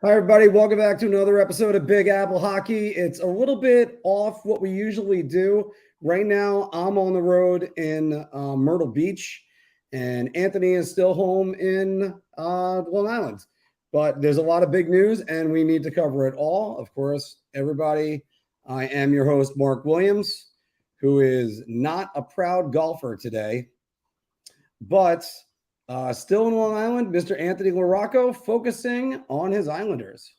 Hi, everybody. Welcome back to another episode of Big Apple Hockey. It's a little bit off what we usually do. Right now, I'm on the road in Myrtle Beach, and Anthony is still home in Long Island. But there's a lot of big news, and we need to cover it all. Of course, everybody, I am your host, Marc Williams, who is not a proud golfer today, but still in Long Island, Mr. Anthony LaRocco focusing on his Islanders.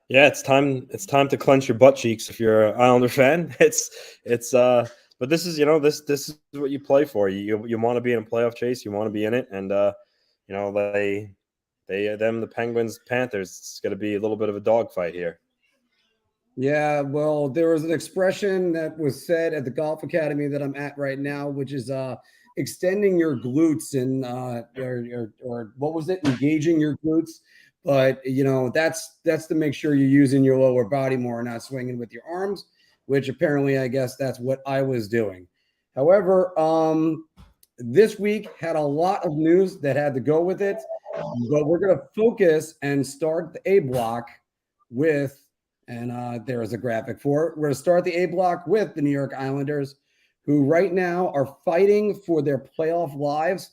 Yeah, it's time. It's time to clench your butt cheeks if you're an Islander fan. But this is this is what you play for. You want to be in a playoff chase. You want to be in it, and the Penguins Panthers. It's going to be a little bit of a dogfight here. Yeah, well, there was an expression that was said at the golf academy that I'm at right now, which is extending your glutes and or what was it, engaging your glutes. But that's to make sure you're using your lower body more, not swinging with your arms, which apparently I guess that's what I was doing. However, this week had a lot of news that had to go with it, but we're going to focus and start the A block with. And there is a graphic for it. We're going to start the A block with the New York Islanders, who right now are fighting for their playoff lives.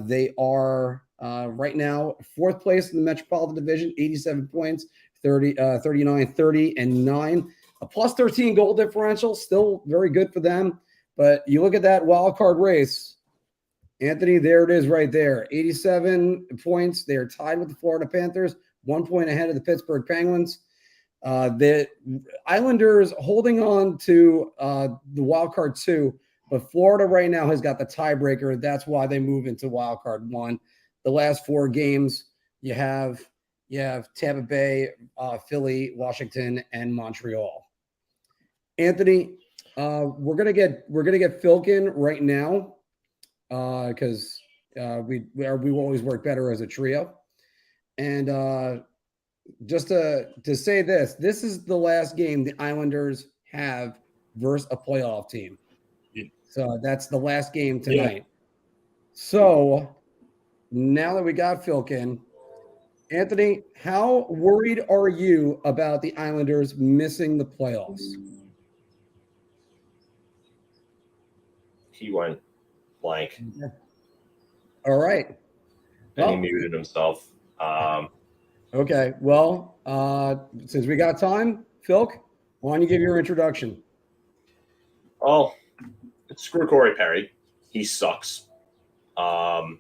They are right now fourth place in the Metropolitan Division, 87 points, 39, 30, and 9. A plus 13 goal differential, still very good for them. But you look at that wild card race, Anthony, there it is right there. 87 points. They are tied with the Florida Panthers, 1 point ahead of the Pittsburgh Penguins. The Islanders holding on to the wild card 2, but Florida right now has got the tiebreaker. That's why they move into wild card 1. The last 4 games, you have Tampa Bay, Philly, Washington, and Montreal. Anthony, we're gonna get Filkin right now because we always work better as a trio, and just to say this is the last game the Islanders have versus a playoff team. So that's the last game tonight. Yeah. So now that we got Filkin, Anthony, how worried are you about the Islanders missing the playoffs? He went blank. All right. And he muted himself. Okay, well, since we got time, Philk, why don't you give your introduction? Oh, screw Corey Perry. He sucks. Brandon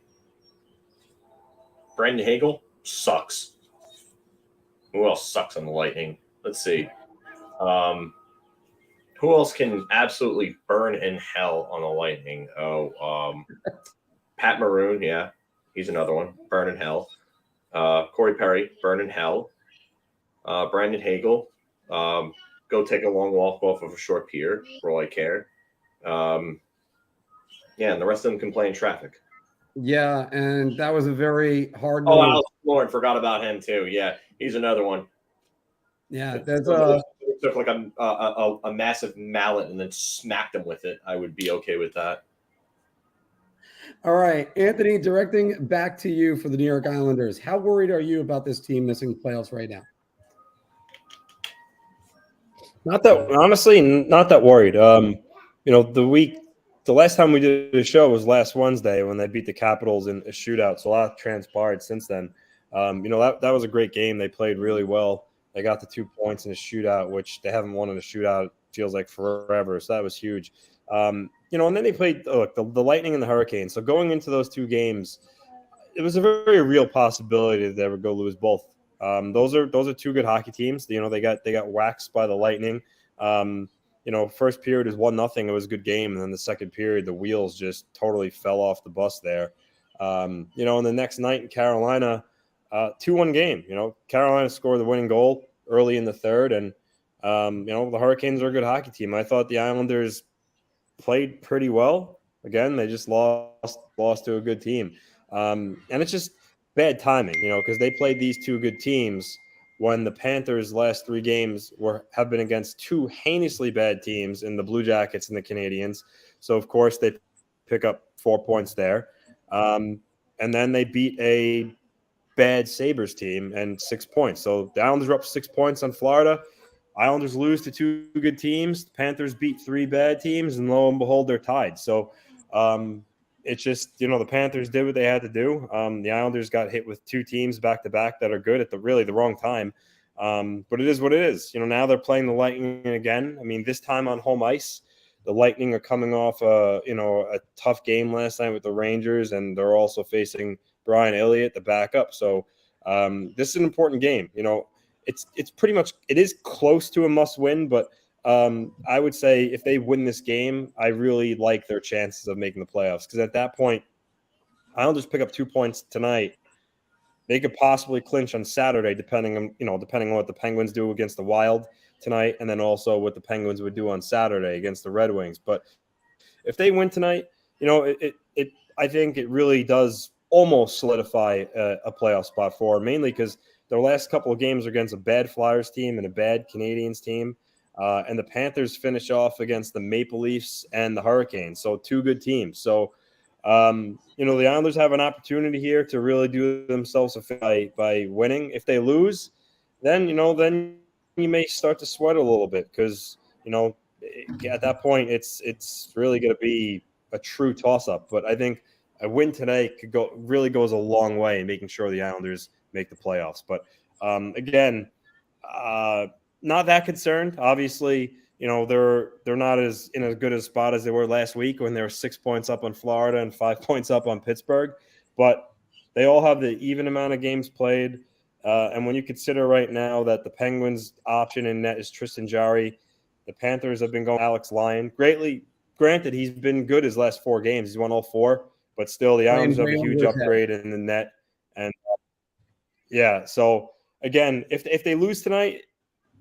Hagel sucks. Who else sucks on the Lightning? Let's see. Who else can absolutely burn in hell on the Lightning? Pat Maroon, yeah. He's another one. Burn in hell. Corey Perry, burn in hell. Brandon Hagel, go take a long walk off of a short pier for all I care. And the rest of them can play in traffic. Yeah, and that was a very hard one. Alex Lord, forgot about him too. Yeah, he's another one. Yeah, that's took like a massive mallet and then smacked him with it. I would be okay with that. All right, Anthony, directing back to you for the New York Islanders. How worried are you about this team missing playoffs right now? Not that worried. The last time we did a show was last Wednesday when they beat the Capitals in a shootout. So a lot transpired since then. That was a great game. They played really well. They got the 2 points in a shootout, which they haven't won in a shootout, feels like forever. So that was huge. And then they played the Lightning and the Hurricanes. So going into those 2 games, it was a very real possibility that they would go lose both. Those are 2 good hockey teams. They got waxed by the Lightning. First period is 1-0. It was a good game, and then the second period, the wheels just totally fell off the bus there. And the next night in Carolina, 2-1 game. Carolina scored the winning goal early in the third, and the Hurricanes are a good hockey team. I thought the Islanders played pretty well. Again, they just lost to a good team. And it's just bad timing, because they played these 2 good teams when the Panthers' last 3 games have been against 2 heinously bad teams in the Blue Jackets and the Canadiens. So, of course, they pick up 4 points there. And then they beat a bad Sabres team and 6 points. So the Islanders are up 6 points on Florida. Islanders lose to 2 good teams. The Panthers beat 3 bad teams, and lo and behold, they're tied. So it's just, the Panthers did what they had to do. The Islanders got hit with 2 teams back-to-back that are good at the wrong time. But it is what it is. Now they're playing the Lightning again. I mean, this time on home ice. The Lightning are coming off a tough game last night with the Rangers, and they're also facing Brian Elliott, the backup. So this is an important game. It's pretty much, it is close to a must win, but I would say if they win this game, I really like their chances of making the playoffs, because at that point, Islanders pick up 2 points tonight. They could possibly clinch on Saturday, depending on what the Penguins do against the Wild tonight, and then also what the Penguins would do on Saturday against the Red Wings. But if they win tonight, I think it really does almost solidify a playoff spot for them, mainly because their last couple of games are against a bad Flyers team and a bad Canadiens team, and the Panthers finish off against the Maple Leafs and the Hurricanes, so 2 good teams. So the Islanders have an opportunity here to really do themselves a favor by winning. If they lose, then you may start to sweat a little bit, because at that point it's really going to be a true toss-up. But I think a win today goes a long way in making sure the Islanders make the playoffs. But again, not that concerned. Obviously, they're not in as good a spot as they were last week when they were 6 points up on Florida and 5 points up on Pittsburgh. But they all have the even amount of games played. And when you consider right now that the Penguins' option in net is Tristan Jarry, the Panthers have been going Alex Lyon. Granted, he's been good his last 4 games. He's won all 4, but still the Islanders have a huge upgrade in the net. And so again, if they lose tonight,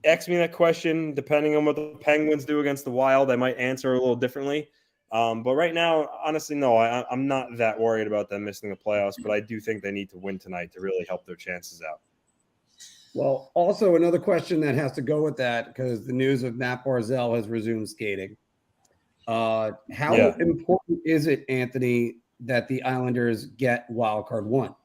ask me that question. Depending on what the Penguins do against the Wild, I might answer a little differently. But right now, honestly, no, I'm not that worried about them missing the playoffs, but I do think they need to win tonight to really help their chances out. Well, also another question that has to go with that, because the news of Matt Barzal has resumed skating. How important is it, Anthony, that the Islanders get wildcard 1?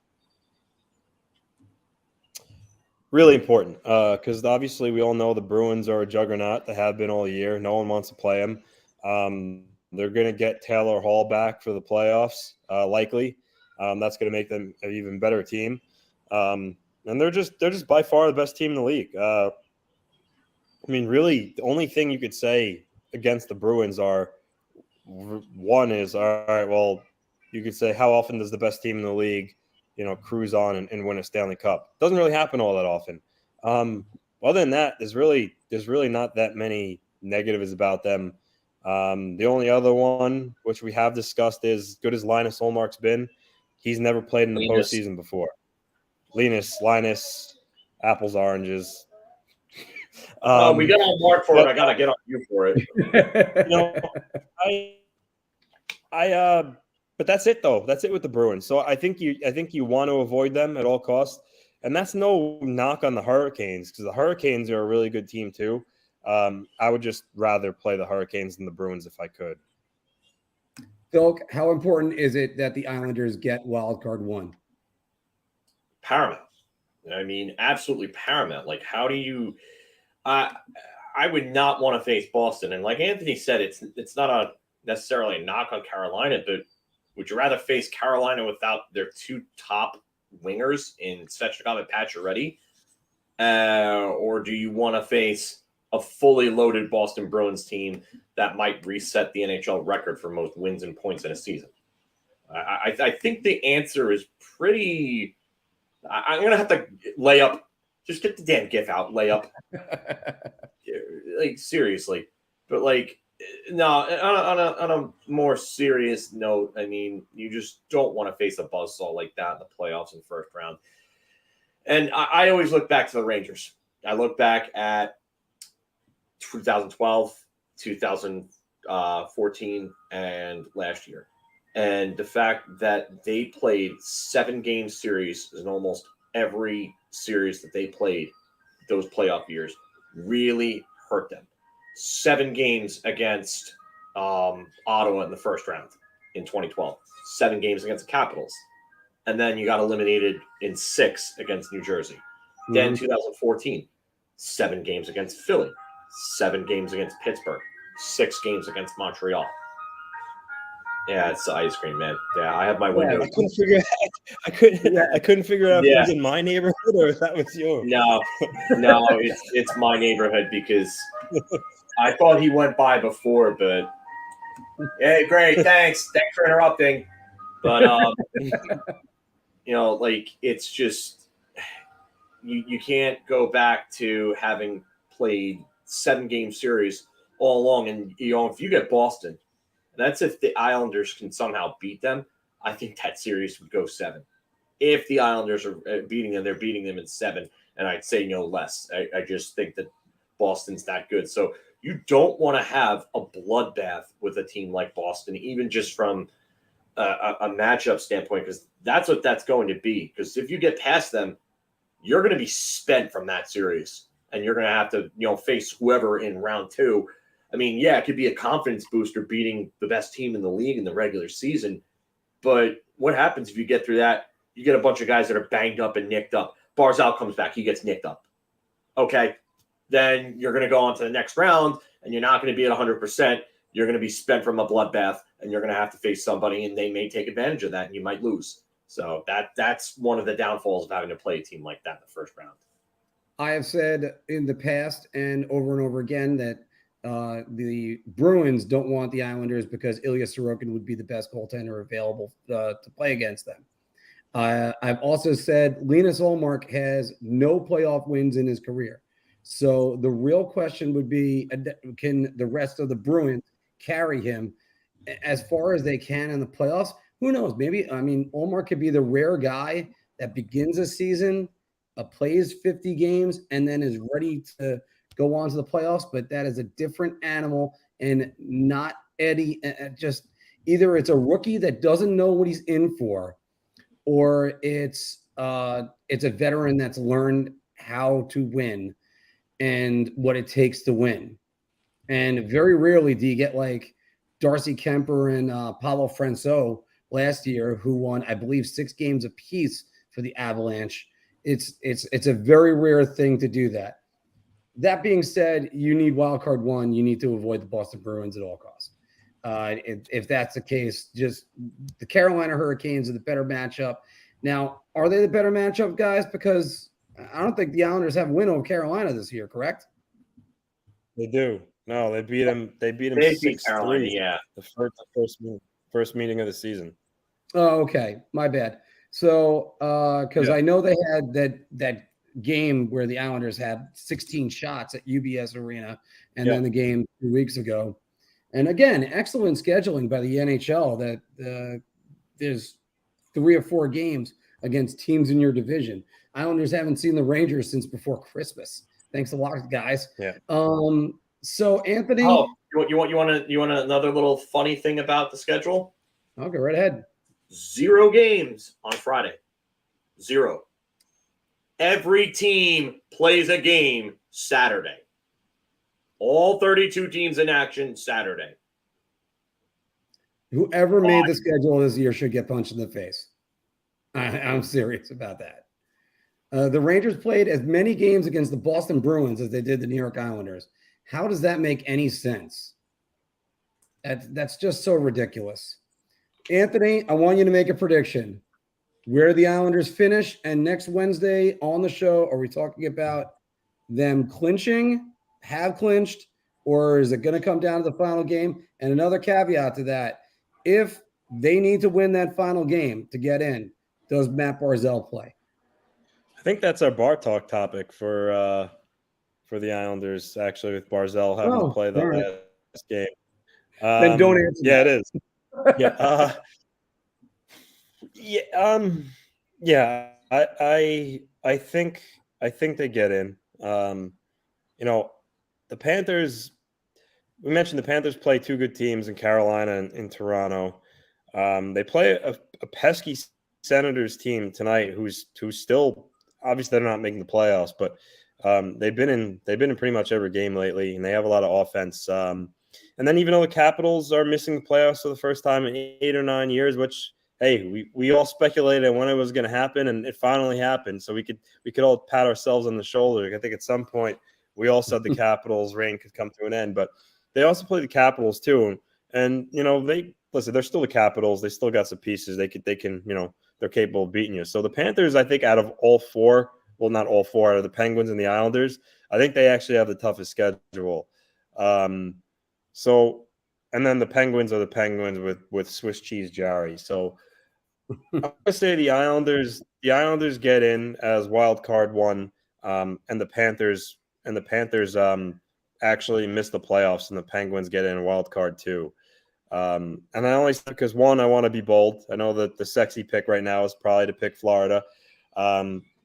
Really important, because obviously we all know the Bruins are a juggernaut. They have been all year. No one wants to play them. They're going to get Taylor Hall back for the playoffs, likely. That's going to make them an even better team. And they're just by far the best team in the league. Really, the only thing you could say against the Bruins is, all right, well, you could say, how often does the best team in the league, cruise on and win a Stanley Cup? Doesn't really happen all that often. Other than that, there's really not that many negatives about them. The only other one, which we have discussed, is good as Linus Ullmark's been. He's never played in the postseason before. Linus, apples, oranges. We got on Marc for it. I got to get on you for it. But that's it, though. That's it with the Bruins. So I think you want to avoid them at all costs. And that's no knock on the Hurricanes, because the Hurricanes are a really good team too. I would just rather play the Hurricanes than the Bruins if I could. Phil, how important is it that the Islanders get wildcard 1? Paramount. Absolutely paramount. Like, how do you I would not want to face Boston. And like Anthony said, it's not necessarily a knock on Carolina, but would you rather face Carolina without their 2 top wingers in Svechnikov and Pacioretty? Or do you want to face a fully loaded Boston Bruins team that might reset the NHL record for most wins and points in a season? I think the answer is pretty. I'm going to have to lay up. Just get the damn GIF out, lay up. Like, seriously. But, like, no, on a more serious note, you just don't want to face a buzzsaw like that in the playoffs in the first round. And I always look back to the Rangers. I look back at 2012, 2014, and last year. And the fact that they played 7-game series in almost every series that they played those playoff years really hurt them. 7 games against Ottawa in the first round in 2012. 7 games against the Capitals and then you got eliminated in 6 against New Jersey. Then 2014, 7 games against Philly, 7 games against Pittsburgh, 6 games against Montreal. Yeah, it's ice cream, man. Yeah, I have my window. I couldn't figure out if it was in my neighborhood or if that was yours. No, it's my neighborhood because I thought he went by before, but hey, great, thanks for interrupting. But like it's just you can't go back to having played 7-game series all along, and if you get Boston. That's if the Islanders can somehow beat them. I think that series would go 7. If the Islanders are beating them, they're beating them in 7, and I'd say no less. I just think that Boston's that good. So you don't want to have a bloodbath with a team like Boston, even just from a matchup standpoint, because that's what that's going to be. Because if you get past them, you're going to be spent from that series, and you're going to have to face whoever in round 2. I mean, yeah, it could be a confidence booster beating the best team in the league in the regular season. But what happens if you get through that? You get a bunch of guys that are banged up and nicked up. Barzal comes back. He gets nicked up. Okay. Then you're going to go on to the next round, and you're not going to be at 100%. You're going to be spent from a bloodbath, and you're going to have to face somebody, and they may take advantage of that, and you might lose. So that's one of the downfalls of having to play a team like that in the first round. I have said in the past and over again that the Bruins don't want the Islanders because Ilya Sorokin would be the best goaltender available to play against them. I've also said Linus Ullmark has no playoff wins in his career. So the real question would be, can the rest of the Bruins carry him as far as they can in the playoffs? Who knows? Maybe, Ullmark could be the rare guy that begins a season, plays 50 games, and then is ready to go on to the playoffs, but that is a different animal and not Eddie. Just either it's a rookie that doesn't know what he's in for, or it's a veteran that's learned how to win and what it takes to win. And very rarely do you get like Darcy Kemper and Paulo Franco last year, who won, I believe, 6 games apiece for the Avalanche. It's a very rare thing to do that. That being said, you need wildcard 1. You need to avoid the Boston Bruins at all costs. If that's the case, just the Carolina Hurricanes are the better matchup. Now, are they the better matchup, guys? Because I don't think the Islanders have a win over Carolina this year, correct? They do. No, they beat them. They beat 6-3. Yeah, the first meeting of the season. Oh, okay. My bad. So, because I know they had that game where the Islanders had 16 shots at UBS Arena, and then the game 2 weeks ago. And again, excellent scheduling by the NHL that there's 3 or 4 games against teams in your division. Islanders haven't seen the Rangers since before Christmas. Thanks a lot, guys. Yeah. So Anthony, you want another little funny thing about the schedule? Okay, right ahead. 0 games on Friday. 0. Every team plays a game Saturday. All 32 teams in action Saturday. Whoever made the schedule this year should get punched in the face. I'm serious about that. The Rangers played as many games against the Boston Bruins as they did the New York Islanders. How does that make any sense? That's just so ridiculous. Anthony, I want you to make a prediction. Where the Islanders finish, and next Wednesday on the show, are we talking about them clinching, have clinched, or is it going to come down to the final game? And another caveat to that, if they need to win that final game to get in, does Matt Barzal play? I think that's our bar talk topic for the Islanders, actually, with Barzal having to play the last game. Then don't answer that. It is. I think they get in. The Panthers. We mentioned the Panthers play 2 good teams in Carolina and in Toronto. They play a pesky Senators team tonight, who's still obviously they're not making the playoffs, but they've been in pretty much every game lately, and they have a lot of offense. And then even though the Capitals are missing the playoffs for the first time in 8 or 9 years, which hey, we all speculated when it was going to happen, and it finally happened. So we could all pat ourselves on the shoulder. I think at some point we all said the Capitals' reign could come to an end, but they also play the Capitals too, and they're still the Capitals. They still got some pieces. They can they're capable of beating you. So the Panthers, I think, out of all four, well, not all four, out of the Penguins and the Islanders, I think they actually have the toughest schedule. And then the Penguins are the Penguins with Swiss cheese Jarry. So I'm gonna say the Islanders get in as wild card one, and the Panthers actually miss the playoffs, and the Penguins get in wild card two. And I only said because one, I want to be bold. I know that the sexy pick right now is probably to pick Florida.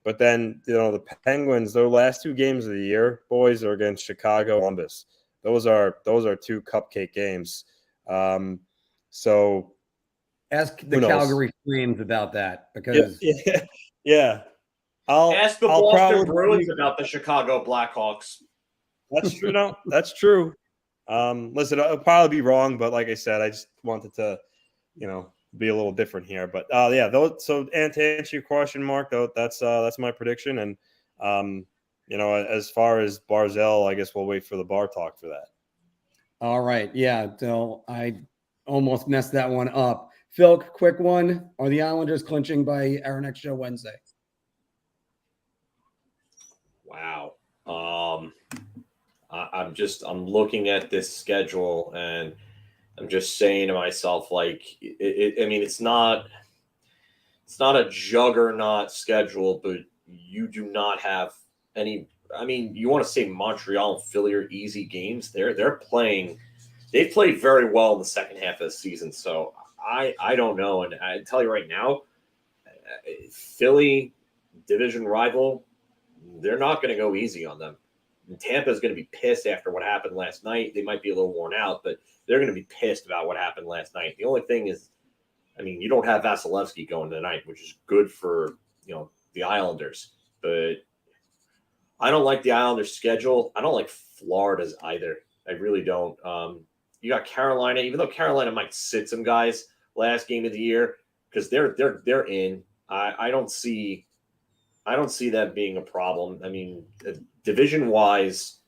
But then, the Penguins, their last two games of the year, boys, are against Chicago, Columbus. Those are two cupcake games. So ask the Calgary Flames about that, because yeah. Ask the Boston Bruins about the Chicago Blackhawks. That's true. No, that's true. Listen, I'll probably be wrong, but like I said, I just wanted to, be a little different here. But so and to answer your question, Mark, though, that's my prediction. And as far as Barzell, I guess we'll wait for the bar talk for that. All right. Yeah. So I almost messed that one up. Phil, quick one. Are the Islanders clinching by our next show Wednesday? Wow. I'm looking at this schedule and I'm just saying to myself, like, it's not a juggernaut schedule, but you do not have any. I mean, you want to say Montreal and Philly are easy games. They've played very well in the second half of the season. So I don't know. And I tell you right now, Philly, division rival, they're not going to go easy on them. And Tampa is going to be pissed after what happened last night. They might be a little worn out, but they're going to be pissed about what happened last night. The only thing is, you don't have Vasilevsky going tonight, which is good for, the Islanders. But I don't like the Islanders' schedule. I don't like Florida's either. I really don't. You got Carolina, even though Carolina might sit some guys last game of the year because they're in. I don't see that being a problem. Division-wise,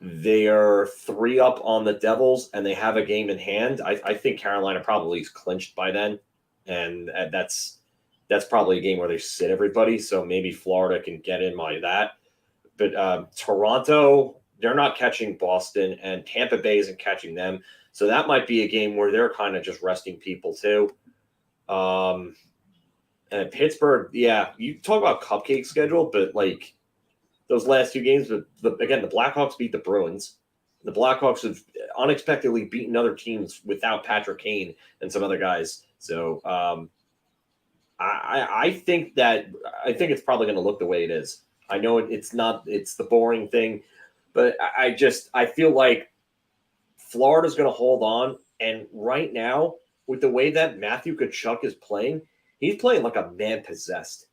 they are 3 up on the Devils, and they have a game in hand. I think Carolina probably is clinched by then, and that's probably a game where they sit everybody, so maybe Florida can get in by that. But Toronto, they're not catching Boston, and Tampa Bay isn't catching them, so that might be a game where they're kind of just resting people too. And Pittsburgh, yeah, you talk about cupcake schedule, but like those last two games, the Blackhawks beat the Bruins. The Blackhawks have unexpectedly beaten other teams without Patrick Kane and some other guys. So I think it's probably going to look the way it is. I know it's not, it's the boring thing, but I feel like Florida's going to hold on. And right now, with the way that Matthew Tkachuk is playing, he's playing like a man possessed.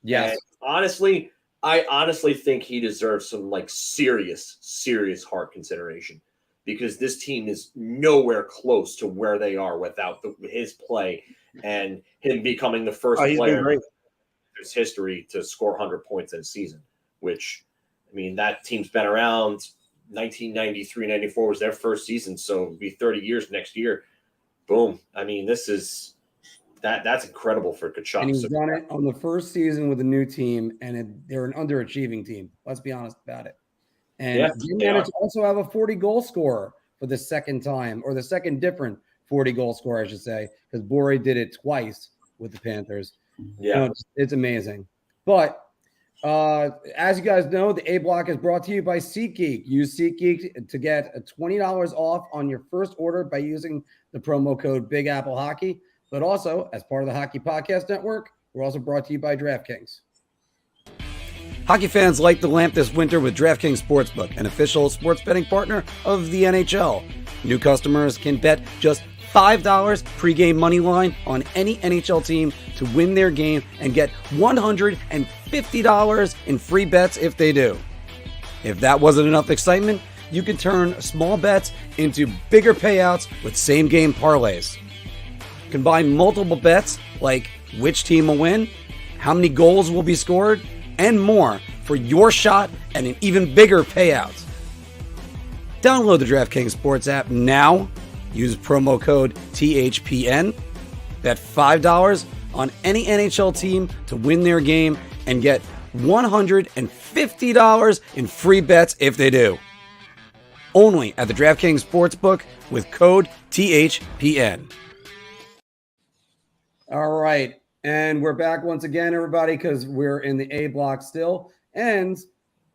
Yes. And I honestly think he deserves some like serious heart consideration, because this team is nowhere close to where they are without his play and him becoming the first player in his history to score 100 points in a season, which, that team's been around. 1993-94 was their first season, so it'll be 30 years next year. Boom. This is that's incredible for Tkachuk. And he's done it on the first season with a new team, and they're an underachieving team. Let's be honest about it. And he managed to also have a 40-goal scorer for the second time, or the second different 40-goal scorer, I should say, because Borey did it twice with the Panthers. Yeah, it's amazing. But as you guys know, the A Block is brought to you by SeatGeek. Use SeatGeek to get $20 off on your first order by using the promo code Big Apple Hockey. But also, as part of the Hockey Podcast Network, we're also brought to you by DraftKings. Hockey fans light the lamp this winter with DraftKings Sportsbook, an official sports betting partner of the NHL. New customers can bet just $5 pregame money line on any NHL team to win their game and get $150 in free bets if they do. If that wasn't enough excitement, you can turn small bets into bigger payouts with same-game parlays. Combine multiple bets like which team will win, how many goals will be scored, and more for your shot at an even bigger payout. Download the DraftKings Sports app now. Use promo code THPN. Bet $5 on any NHL team to win their game and get $150 in free bets if they do. Only at the DraftKings Sportsbook with code THPN. All right. And we're back once again, everybody, because we're in the A block still. And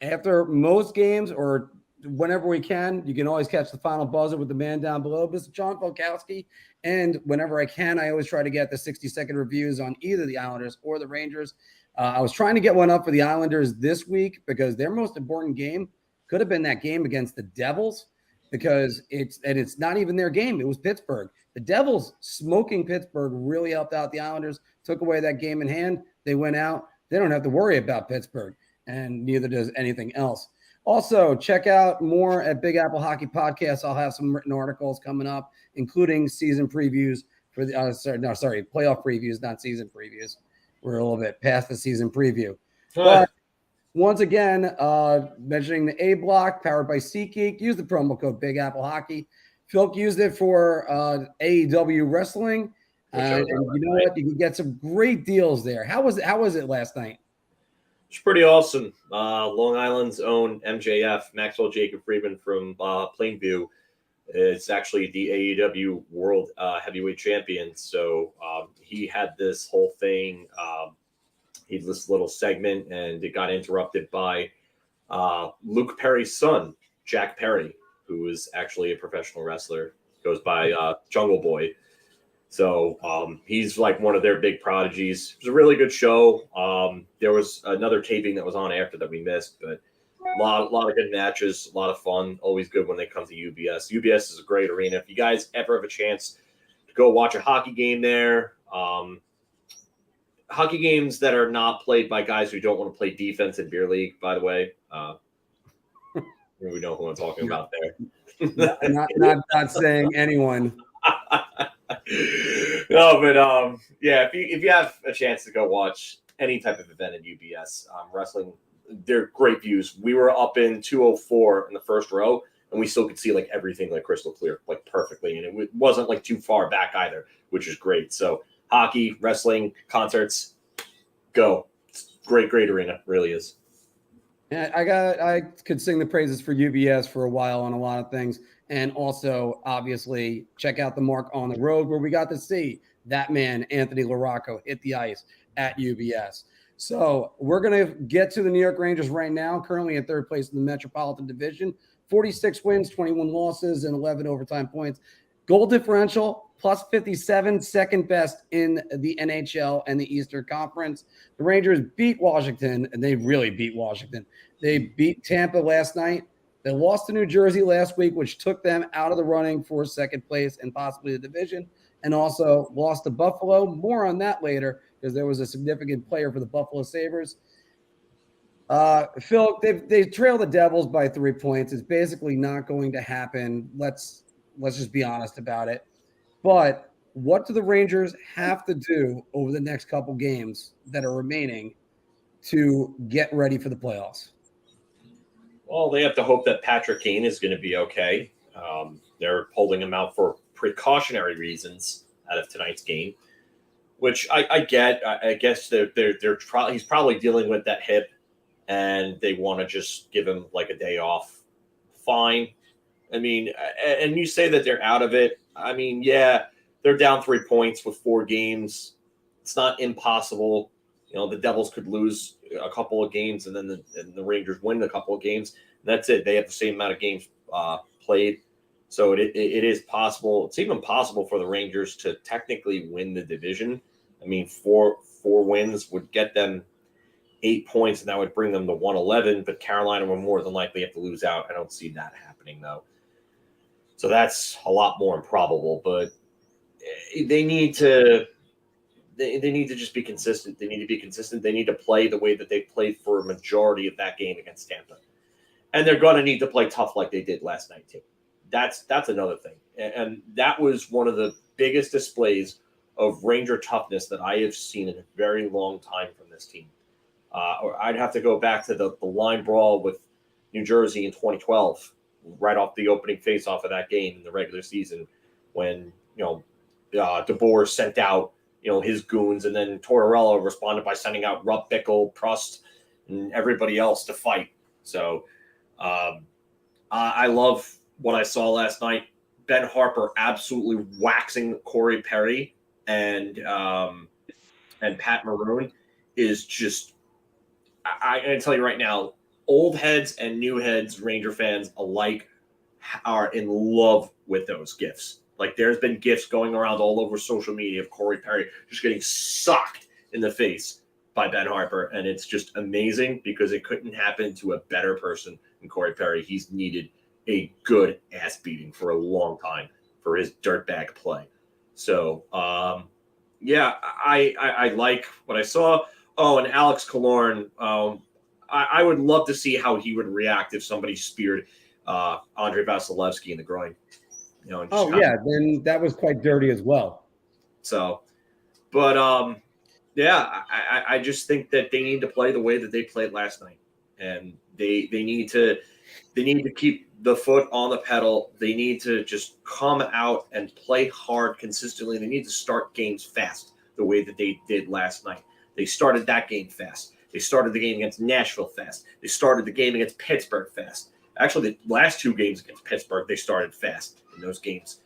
after most games, or whenever we can, you can always catch the final buzzer with the man down below, Mr. John Volkowski. And whenever I can, I always try to get the 60-second reviews on either the Islanders or the Rangers. I was trying to get one up for the Islanders this week because their most important game could have been that game against the Devils, because it's not even their game. It was Pittsburgh. The Devils smoking Pittsburgh really helped out the Islanders, took away that game in hand. They went out. They don't have to worry about Pittsburgh, and neither does anything else. Also, check out more at Big Apple Hockey Podcast. I'll have some written articles coming up, including season previews for the playoff previews, not season previews. We're a little bit past the season preview. But once again, mentioning the A block powered by SeatGeek, use the promo code Big Apple Hockey. Phil used it for AEW wrestling. And you know what? You can get some great deals there. How was it last night? It's pretty awesome. Long Island's own MJF, Maxwell Jacob Friedman from Plainview, is actually the AEW World Heavyweight Champion. So he had this whole thing. He had this little segment, and it got interrupted by Luke Perry's son, Jack Perry, who is actually a professional wrestler, goes by Jungle Boy. So he's like one of their big prodigies. It was a really good show. There was another taping that was on after that we missed, but a lot of good matches, a lot of fun. Always good when they come to UBS. UBS is a great arena. If you guys ever have a chance to go watch a hockey game there, hockey games that are not played by guys who don't want to play defense in beer league, by the way. We know who I'm talking about there. not saying anyone. No, but yeah, if you have a chance to go watch any type of event at UBS, wrestling, they're great views. We were up in 204 in the first row, and we still could see like everything like crystal clear, like perfectly, and it wasn't like too far back either, which is great. So hockey, wrestling, concerts, go. It's great arena, really is. And I could sing the praises for UBS for a while on a lot of things. And also, obviously, check out the Marc on the Road, where we got to see that man, Anthony LaRocco, hit the ice at UBS. So we're going to get to the New York Rangers right now, currently in third place in the Metropolitan Division. 46 wins, 21 losses, and 11 overtime points. Goal differential, plus 57, second best in the NHL and the Eastern Conference. The Rangers beat Washington, and they really beat Washington. They beat Tampa last night. They lost to New Jersey last week, which took them out of the running for second place and possibly the division, and also lost to Buffalo. More on that later, because there was a significant player for the Buffalo Sabres. Phil, they trailed the Devils by 3 points. It's basically not going to happen. Let's just be honest about it. But what do the Rangers have to do over the next couple games that are remaining to get ready for the playoffs? Well, they have to hope that Patrick Kane is going to be okay. They're holding him out for precautionary reasons out of tonight's game, which I get. I guess he's probably dealing with that hip, and they want to just give him like a day off. Fine. I mean, and you say that they're out of it. I mean, yeah, they're down 3 points with 4 games. It's not impossible. You know, the Devils could lose a couple of games, and then the Rangers win a couple of games. And that's it. They have the same amount of games played. So it is possible. It's even possible for the Rangers to technically win the division. I mean, four wins would get them 8 points, and that would bring them to 111. But Carolina will more than likely have to lose out. I don't see that happening, though. So that's a lot more improbable. But they need to just be consistent. They need to be consistent. They need to play the way that they played for a majority of that game against Tampa. And they're going to need to play tough like they did last night, too. That's another thing. And that was one of the biggest displays of Ranger toughness that I have seen in a very long time from this team. Or I'd have to go back to the line brawl with New Jersey in 2012, right off the opening face-off of that game in the regular season, when DeBoer sent out his goons, and then Tortorella responded by sending out Rupp, Bickle, Prust, and everybody else to fight. So I love what I saw last night. Ben Harper absolutely waxing Corey Perry and Pat Maroon is just. I can tell you right now, old heads and new heads, Ranger fans alike, are in love with those gifs. Like, there's been gifs going around all over social media of Corey Perry just getting socked in the face by Ben Harper, and it's just amazing because it couldn't happen to a better person than Corey Perry. He's needed a good ass beating for a long time for his dirtbag play. So, yeah, I like what I saw. Oh, and Alex Killorn, I would love to see how he would react if somebody speared Andrei Vasilevsky in the groin. Then that was quite dirty as well. So, but yeah, I just think that they need to play the way that they played last night, and they need to keep the foot on the pedal. They need to just come out and play hard consistently. They need to start games fast the way that they did last night. They started that game fast. They started the game against Nashville fast. They started the game against Pittsburgh fast. Actually, the last two games against Pittsburgh, they started fast in those games.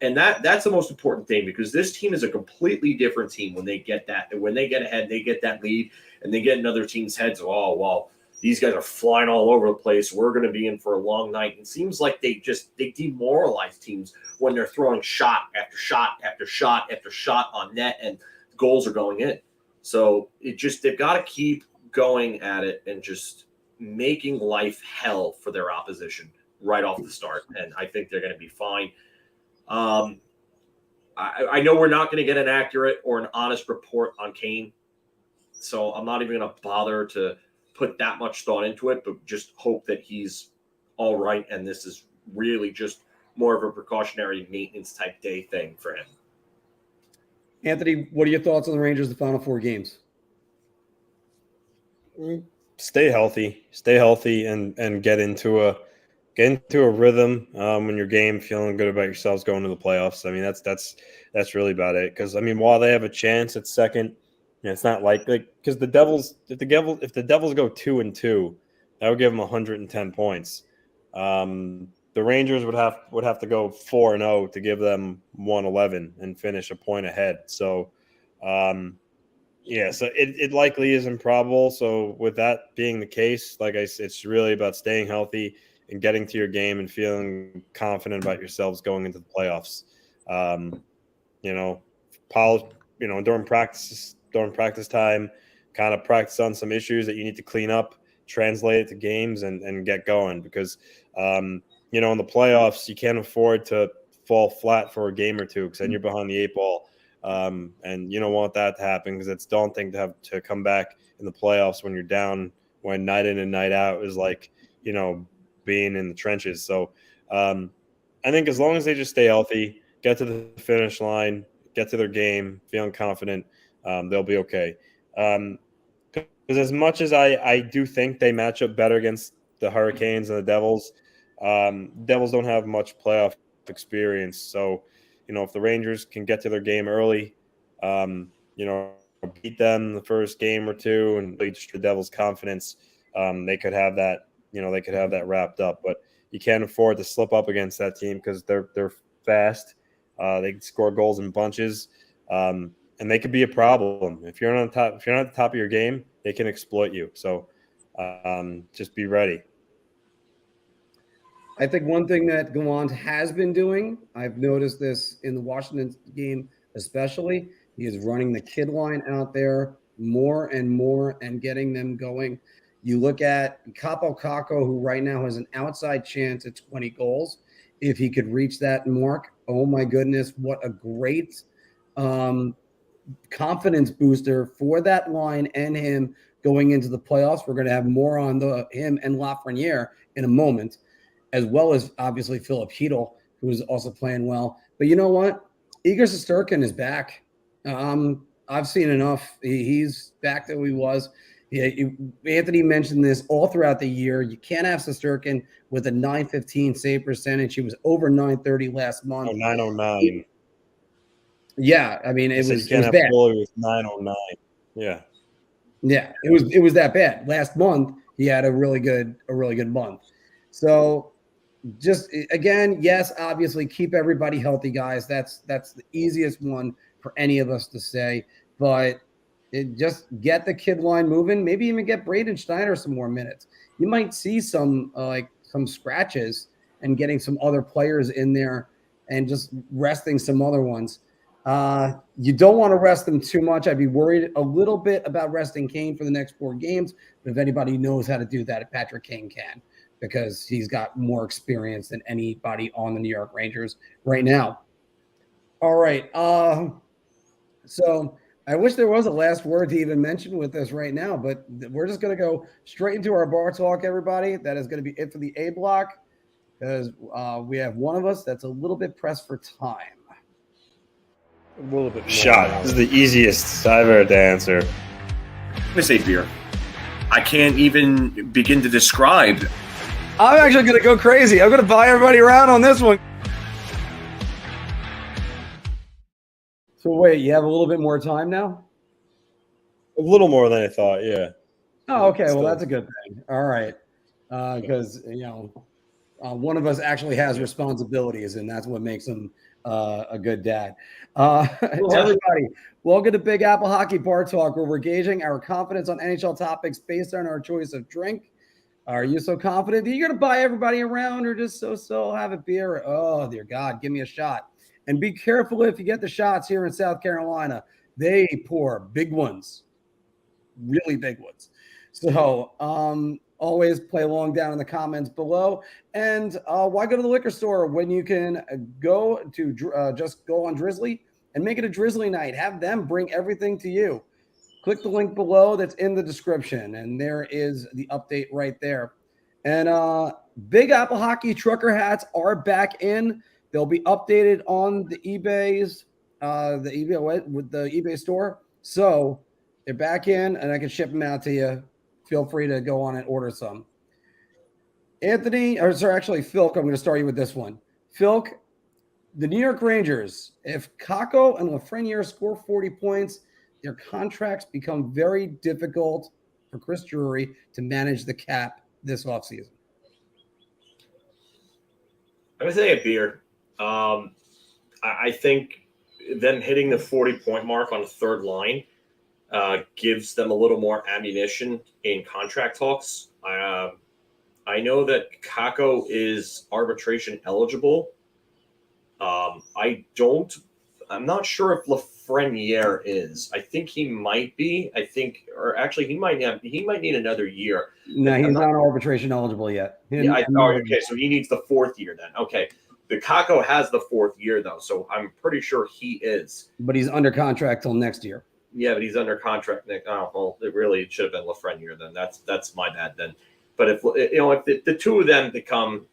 And that's the most important thing, because this team is a completely different team when they get that. When they get ahead, they get that lead, and they get in other teams' heads. Oh, well, these guys are flying all over the place. We're going to be in for a long night. And it seems like they demoralize teams when they're throwing shot after shot after shot after shot on net, and goals are going in. So they've got to keep going at it and just making life hell for their opposition right off the start. And I think they're going to be fine. I know we're not going to get an accurate or an honest report on Kane, so I'm not even going to bother to put that much thought into it, but just hope that he's all right. And this is really just more of a precautionary maintenance type day thing for him. Anthony, what are your thoughts on the Rangers, the final four games? Stay healthy, and get into a rhythm when your game, feeling good about yourselves going to the playoffs. I mean, that's really about it. Because I mean, while they have a chance at second, it's not likely, because if the Devils go 2-2, that would give them 110 points. The Rangers would have to go 4-0 to give them 111 and finish a point ahead. So, so it likely is improbable. So with that being the case, like I said, it's really about staying healthy and getting to your game and feeling confident about yourselves going into the playoffs. During practice time, kind of practice on some issues that you need to clean up, translate it to games, and get going, because in the playoffs, you can't afford to fall flat for a game or two, because then you're behind the eight ball. And you don't want that to happen, because it's daunting to have to come back in the playoffs when you're down, when night in and night out is like, being in the trenches. So I think as long as they just stay healthy, get to the finish line, get to their game, feeling confident, they'll be okay. Because as much as I do think they match up better against the Hurricanes and the Devils, Devils don't have much playoff experience. So, if the Rangers can get to their game early, beat them the first game or two and lead the Devils' confidence, they could have that. They could have that wrapped up. But you can't afford to slip up against that team, because they're fast. They can score goals in bunches, and they could be a problem. If you're not at the top of your game, they can exploit you. So just be ready. I think one thing that Gallant has been doing, I've noticed this in the Washington game especially, he is running the kid line out there more and more and getting them going. You look at Capo Caco, who right now has an outside chance at 20 goals. If he could reach that mark, oh my goodness, what a great confidence booster for that line and him going into the playoffs. We're going to have more on him and Lafreniere in a moment, as well as obviously Philip Hedl, who is also playing well. But you know what? Igor Shesterkin is back. I've seen enough. He's back to who he was. Anthony mentioned this all throughout the year. You can't have Shesterkin with a .915 save percentage. He was over .930 last month. 909. Yeah, I mean, it was bad. With 909. Yeah. Yeah, it was that bad. Last month he had a really good month. So just again, yes, obviously keep everybody healthy, guys. That's the easiest one for any of us to say. But just get the kid line moving. Maybe even get Braden Schneider some more minutes. You might see some scratches and getting some other players in there and just resting some other ones. You don't want to rest them too much. I'd be worried a little bit about resting Kane for the next 4 games. But if anybody knows how to do that, Patrick Kane can, because he's got more experience than anybody on the New York Rangers right now. All right. So I wish there was a last word to even mention with this right now, but we're just going to go straight into our bar talk, everybody. That is going to be it for the A block, because we have one of us that's a little bit pressed for time. A little bit more. Shot. This is the easiest I've ever had to answer. I'm going to say beer. I can't even begin to describe. I'm actually going to go crazy. I'm going to buy everybody around on this one. So wait, you have a little bit more time now? A little more than I thought, yeah. Oh, okay. Well, that's a good thing. All right. Because, one of us actually has responsibilities, and that's what makes him a good dad. Everybody, welcome to Big Apple Hockey Bar Talk, where we're gauging our confidence on NHL topics based on our choice of drink. Are you so confident that you're going to buy everybody around, or just so have a beer? Oh, dear God, give me a shot. And be careful if you get the shots here in South Carolina. They pour big ones, really big ones. So always play along down in the comments below. And why go to the liquor store when you can go to just go on Drizly and make it a Drizly night? Have them bring everything to you. Click the link below that's in the description, and there is the update right there. And Big Apple Hockey trucker hats are back in. They'll be updated on the eBay's with the eBay store. So they're back in, and I can ship them out to you. Feel free to go on and order some. Filk, I'm going to start you with this one. Filk, the New York Rangers, if Kakko and Lafreniere score 40 points, their contracts become very difficult for Chris Drury to manage the cap this offseason. I'm going to say a beer. I think them hitting the 40-point mark on the third line gives them a little more ammunition in contract talks. I know that Kakko is arbitration eligible. I'm not sure if Lafreniere is. I think he might be. He might need another year. No, he's not arbitration eligible yet. Okay, so he needs the 4th year then. Okay. The Kakko has the 4th year, though, so I'm pretty sure he is. But he's under contract till next year. Yeah, but he's under contract next. Oh, well, it should have been Lafreniere then. That's my bad then. But if the two of them become,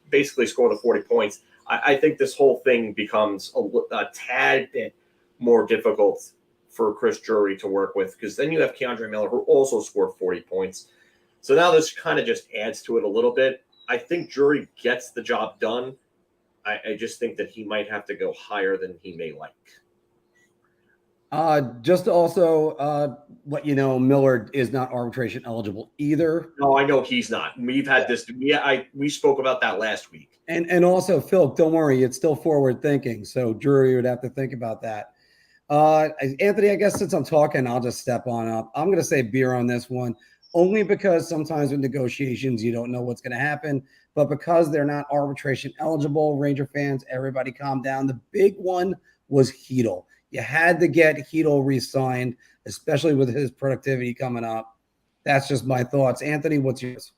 basically score the 40 points, I think this whole thing becomes a tad bit more difficult for Chris Drury to work with, because then you have Keandre Miller, who also scored 40 points. So now this kind of just adds to it a little bit. I think Drury gets the job done. I just think that he might have to go higher than he may like. Just to also let you know, Miller is not arbitration eligible either. No, I know he's not. We've had this. We spoke about that last week. And also, Phil, don't worry, it's still forward thinking. So Drury would have to think about that. Anthony, I guess since I'm talking, I'll just step on up. I'm going to say beer on this one, only because sometimes with negotiations, you don't know what's going to happen. But because they're not arbitration eligible, Ranger fans, everybody calm down. The big one was Hedl. You had to get Hedl re-signed, especially with his productivity coming up. That's just my thoughts. Anthony, what's yours?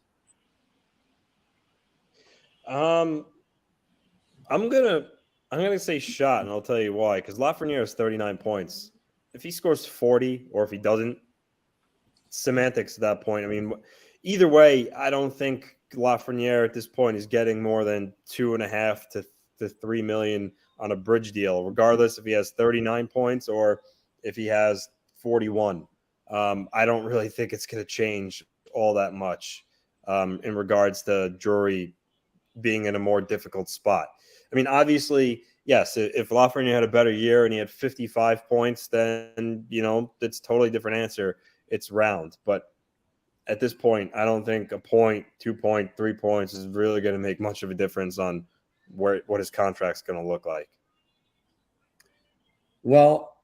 I'm gonna say shot, and I'll tell you why. Because Lafreniere has 39 points. If he scores 40, or if he doesn't, semantics at that point. I mean, either way, I don't think Lafreniere at this point is getting more than $2.5 to $3 million on a bridge deal, regardless if he has 39 points or if he has 41. I don't really think it's going to change all that much in regards to Drury being in a more difficult spot. I mean, obviously, yes, if Lafreniere had a better year and he had 55 points, then, it's a totally different answer. It's round. But at this point, I don't think a point, 2 point, 3 points is really going to make much of a difference on what his contract's going to look like. Well,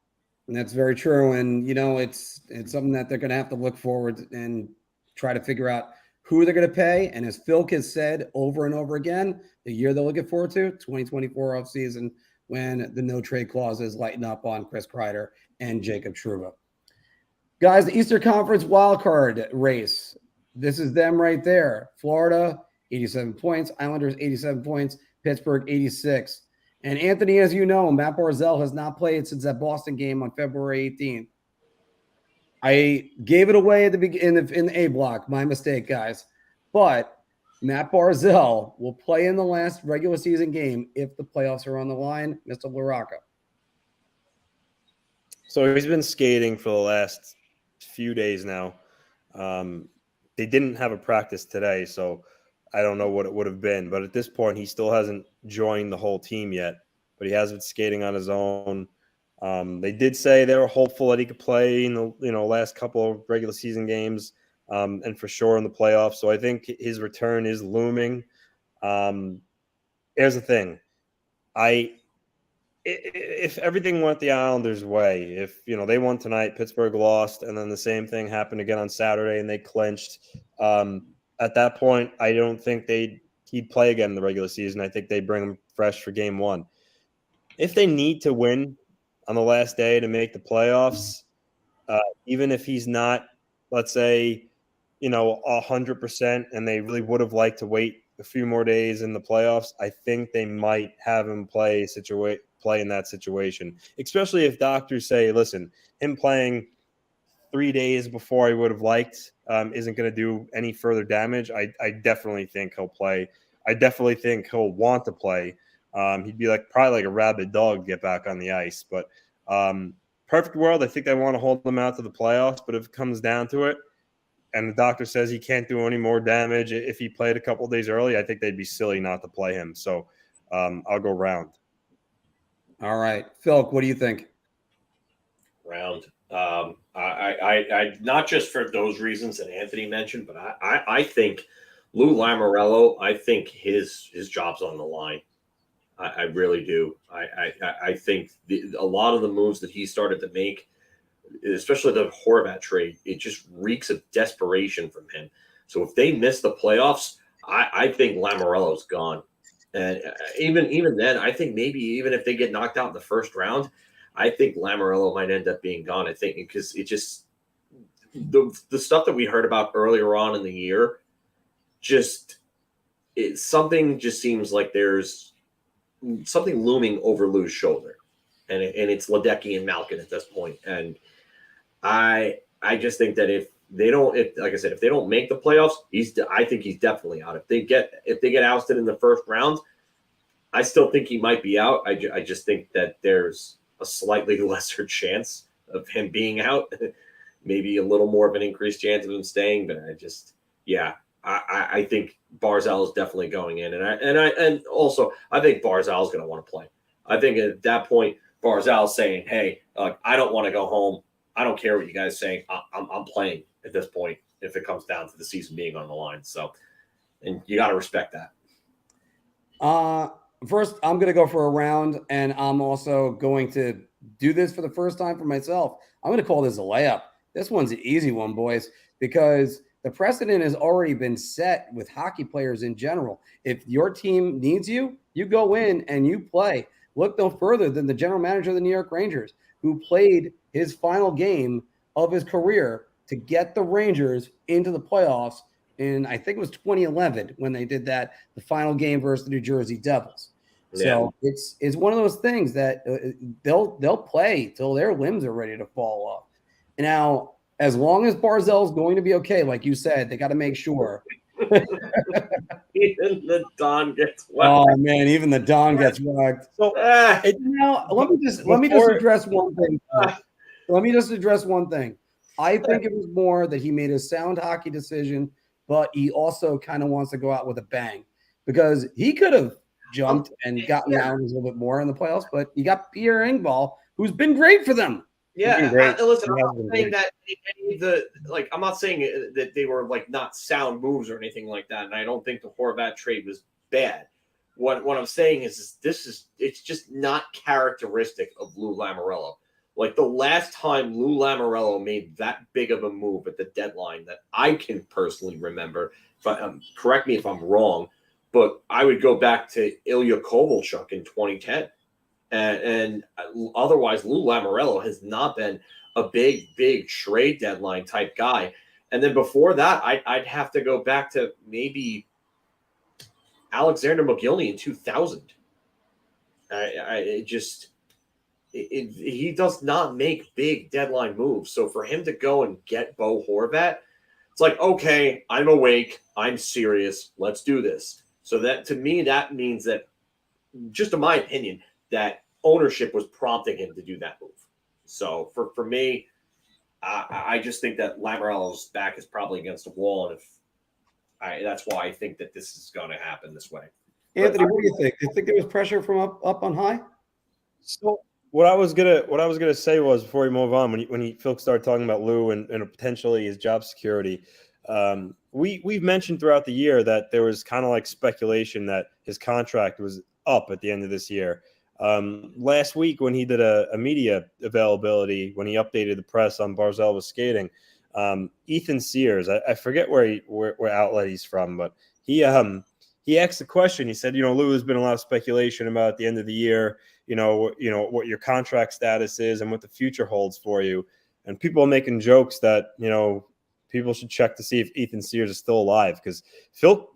that's very true. And, it's something that they're going to have to look forward and try to figure out who they're going to pay. And as Phil has said over and over again, the year they're looking forward to, 2024 offseason, when the no trade clauses lighten up on Chris Kreider and Jacob Trouba. Guys, the Eastern Conference wildcard race. This is them right there. Florida, 87 points. Islanders, 87 points. Pittsburgh, 86. And Anthony, as you know, Matt Barzal has not played since that Boston game on February 18th. I gave it away at the beginning in the A block. My mistake, guys. But Matt Barzal will play in the last regular season game if the playoffs are on the line. Mr. LaRocca. So he's been skating for the last few days now. They didn't have a practice today, so I don't know what it would have been. But at this point, he still hasn't joined the whole team yet. But he has been skating on his own. They did say they were hopeful that he could play in the last couple of regular season games, and for sure in the playoffs. So I think his return is looming. Here's the thing: if everything went the Islanders' way, if they won tonight, Pittsburgh lost, and then the same thing happened again on Saturday, and they clinched. At that point, I don't think he'd play again in the regular season. I think they bring him fresh for game one. If they need to win on the last day to make the playoffs, even if he's not, let's say, 100%, and they really would have liked to wait a few more days in the playoffs, I think they might have him play in that situation, especially if doctors say, listen, him playing 3 days before I would have liked isn't going to do any further damage. I definitely think he'll play. I definitely think he'll want to play. He'd be probably like a rabid dog to get back on the ice. But perfect world, I think they want to hold him out to the playoffs. But if it comes down to it, and the doctor says he can't do any more damage if he played a couple of days early, I think they'd be silly not to play him. So I'll go round. All right. Phil, what do you think? Round. I not just for those reasons that Anthony mentioned, but I think Lou Lamoriello, I think his job's on the line. I really do. I think a lot of the moves that he started to make, especially the Horvat trade, it just reeks of desperation from him. So if they miss the playoffs, I think Lamoriello's gone. And even then, I think maybe even if they get knocked out in the first round, I think Lamoriello might end up being gone. I think because it just the stuff that we heard about earlier on in the year, something just seems like there's something looming over Lou's shoulder, and it's Ledecky and Malkin at this point. And I just think that if they don't make the playoffs, I think he's definitely out. If they get ousted in the first round, I still think he might be out. I just think that there's a slightly lesser chance of him being out, maybe a little more of an increased chance of him staying. But I think Barzal is definitely going in, and also I think Barzal is going to want to play. I think at that point Barzal is saying, "Hey, I don't want to go home. I don't care what you guys saying. I'm playing at this point if it comes down to the season being on the line." So, and you got to respect that. First, I'm going to go for a round, and I'm also going to do this for the first time for myself. I'm going to call this a layup. This one's an easy one, boys, because the precedent has already been set with hockey players in general. If your team needs you, you go in and you play. Look no further than the general manager of the New York Rangers, who played his final game of his career to get the Rangers into the playoffs in, I think it was 2011 when they did that, the final game versus the New Jersey Devils. Yeah. So it's one of those things that they'll play till their limbs are ready to fall off. Now, as long as Barzal is going to be okay, like you said, they got to make sure. the Don gets whacked. Oh man, even the Don gets whacked. So Now let me just address one thing. Let me just address one thing. I think it was more that he made a sound hockey decision, but he also kind of wants to go out with a bang because he could have jumped and gotten out a little bit more in the playoffs, but you got Pierre Engvall, who's been great for them. Yeah, listen, I'm not saying that I'm not saying that they were like not sound moves or anything like that, and I don't think the Horvat trade was bad. What I'm saying is it's just not characteristic of Lou Lamoriello. Like the last time Lou Lamoriello made that big of a move at the deadline that I can personally remember. Correct me if I'm wrong, but I would go back to Ilya Kovalchuk in 2010. And otherwise, Lou Lamoriello has not been a big trade deadline type guy. And then before that, I'd have to go back to maybe Alexander Mogilny in 2000. He does not make big deadline moves. So for him to go and get Bo Horvat, it's like, okay, I'm awake. I'm serious. Let's do this. So that to me, that means that, just in my opinion, that ownership was prompting him to do that move. So for me, I just think that Lamoriello's back is probably against the wall, and that's why I think that this is going to happen this way. Anthony, what do you think? Do you think there was pressure from up on high? So what I was gonna say was, before we move on, when Phil started talking about Lou and potentially his job security, we've mentioned throughout the year that there was kind of like speculation that his contract was up at the end of this year. Last week when he did a media availability, when he updated the press on Barzal was skating, Ethan Sears, I forget where outlet he's from, but he asked the question. He said, Lou, has been a lot of speculation about at the end of the year, what your contract status is and what the future holds for you. And people are making jokes that, people should check to see if Ethan Sears is still alive, because Lou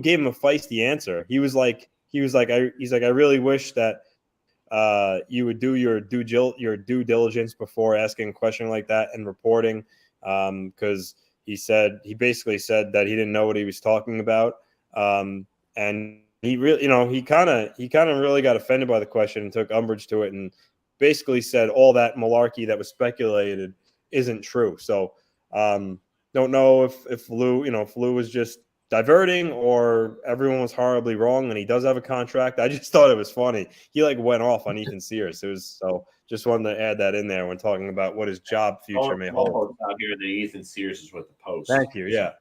gave him a feisty answer. He's like, I really wish that you would do your due diligence before asking a question like that and reporting, because he basically said that he didn't know what he was talking about, and he really, he kind of really got offended by the question and took umbrage to it, and basically said all that malarkey that was speculated isn't true. So don't know if Lou was just diverting or everyone was horribly wrong and he does have a contract. I just thought it was funny. He went off on Ethan Sears. Just wanted to add that in there when talking about what his job future may hold. Out here that Ethan Sears is with the Post. Thank you. Yeah.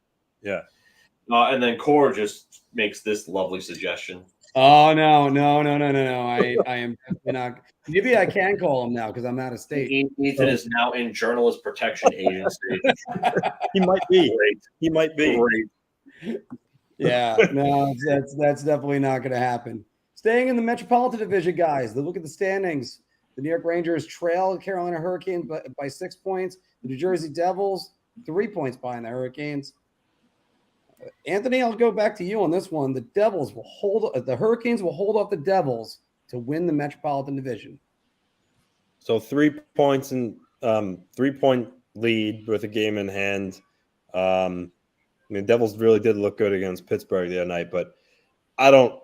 And then Core just makes this lovely suggestion. Oh no! I am not. Maybe I can call him now because I'm out of state. Ethan is now in Journalist Protection Agency. He might be. He might be. Great. Yeah, no, that's definitely not going to happen. Staying in the Metropolitan Division, guys. Look at the standings. The New York Rangers trail the Carolina Hurricanes by 6 points. The New Jersey Devils 3 points behind the Hurricanes. Anthony, I'll go back to you on this one. The Hurricanes will hold off the Devils to win the Metropolitan Division. So 3 points and 3 point lead with a game in hand. The Devils really did look good against Pittsburgh the other night, but I don't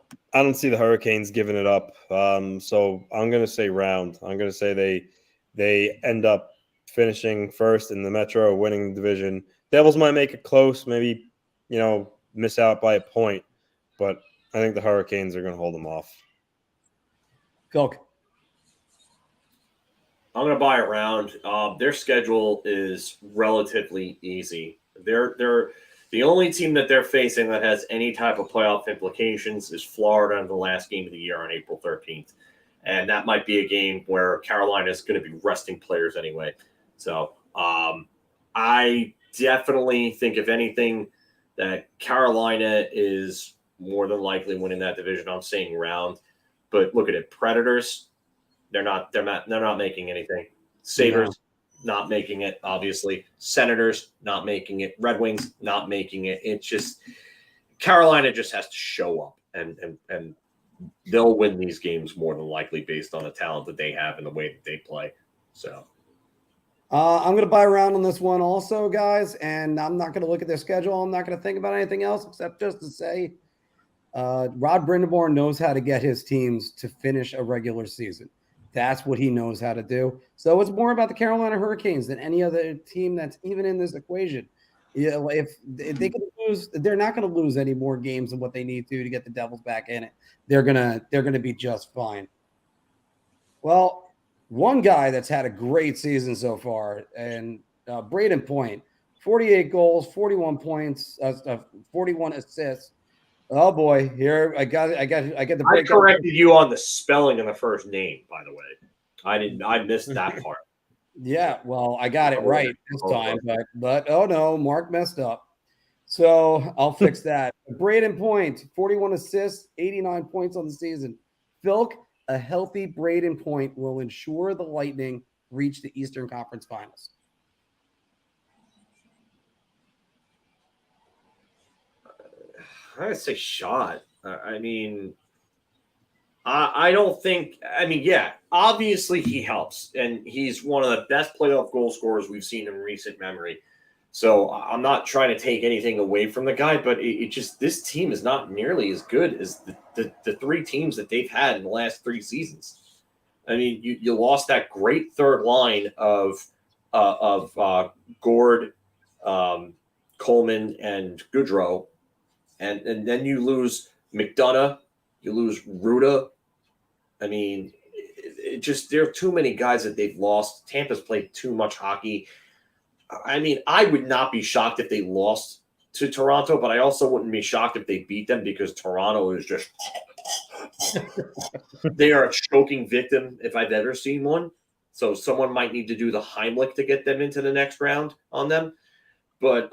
see the Hurricanes giving it up. So I'm going to say round. I'm going to say they end up finishing first in the Metro, winning the division. Devils might make it close, maybe, miss out by a point, but I think the Hurricanes are going to hold them off. Coke. I'm going to buy a round. Their schedule is relatively easy. They're the only team that they're facing that has any type of playoff implications is Florida in the last game of the year on April 13th. And that might be a game where Carolina is going to be resting players anyway. So I definitely think, if anything, that Carolina is more than likely winning that division. I'm saying round. But look at it. Predators, they're not making anything. Sabres, not making it, obviously. Senators, not making it. Red Wings, not making it. It's just Carolina just has to show up, and they'll win these games more than likely based on the talent that they have and the way that they play. So I'm going to buy around on this one also, guys, and I'm not going to look at their schedule. I'm not going to think about anything else except just to say Rod Brindamore knows how to get his teams to finish a regular season. That's what he knows how to do. So it's more about the Carolina Hurricanes than any other team that's even in this equation. If they can lose, they're not going to lose any more games than what they need to get the Devils back in it. They're gonna be just fine. Well, one guy that's had a great season so far, and Braden Point, 48 goals, 41 points, 41 assists. Oh boy, here I got the break. I corrected you on the spelling of the first name, by the way. I missed that part. Yeah, well, I got it right this time, but oh no, Marc messed up. So I'll fix that. Braden Point, 41 assists, 89 points on the season. Philk, a healthy Braden Point will ensure the Lightning reach the Eastern Conference Finals. I would say shot. I mean, I don't think. I mean, yeah, obviously he helps, and he's one of the best playoff goal scorers we've seen in recent memory. So I'm not trying to take anything away from the guy, but it just this team is not nearly as good as the three teams that they've had in the last 3 seasons. I mean, you lost that great third line of Gord, Coleman, and Goudreau, and then you lose McDonough, you lose Ruda. I mean, it just there are too many guys that they've lost. Tampa's played too much hockey. I mean, I would not be shocked if they lost to Toronto, but I also wouldn't be shocked if they beat them because Toronto is just they are a choking victim if I've ever seen one. So someone might need to do the Heimlich to get them into the next round on them. But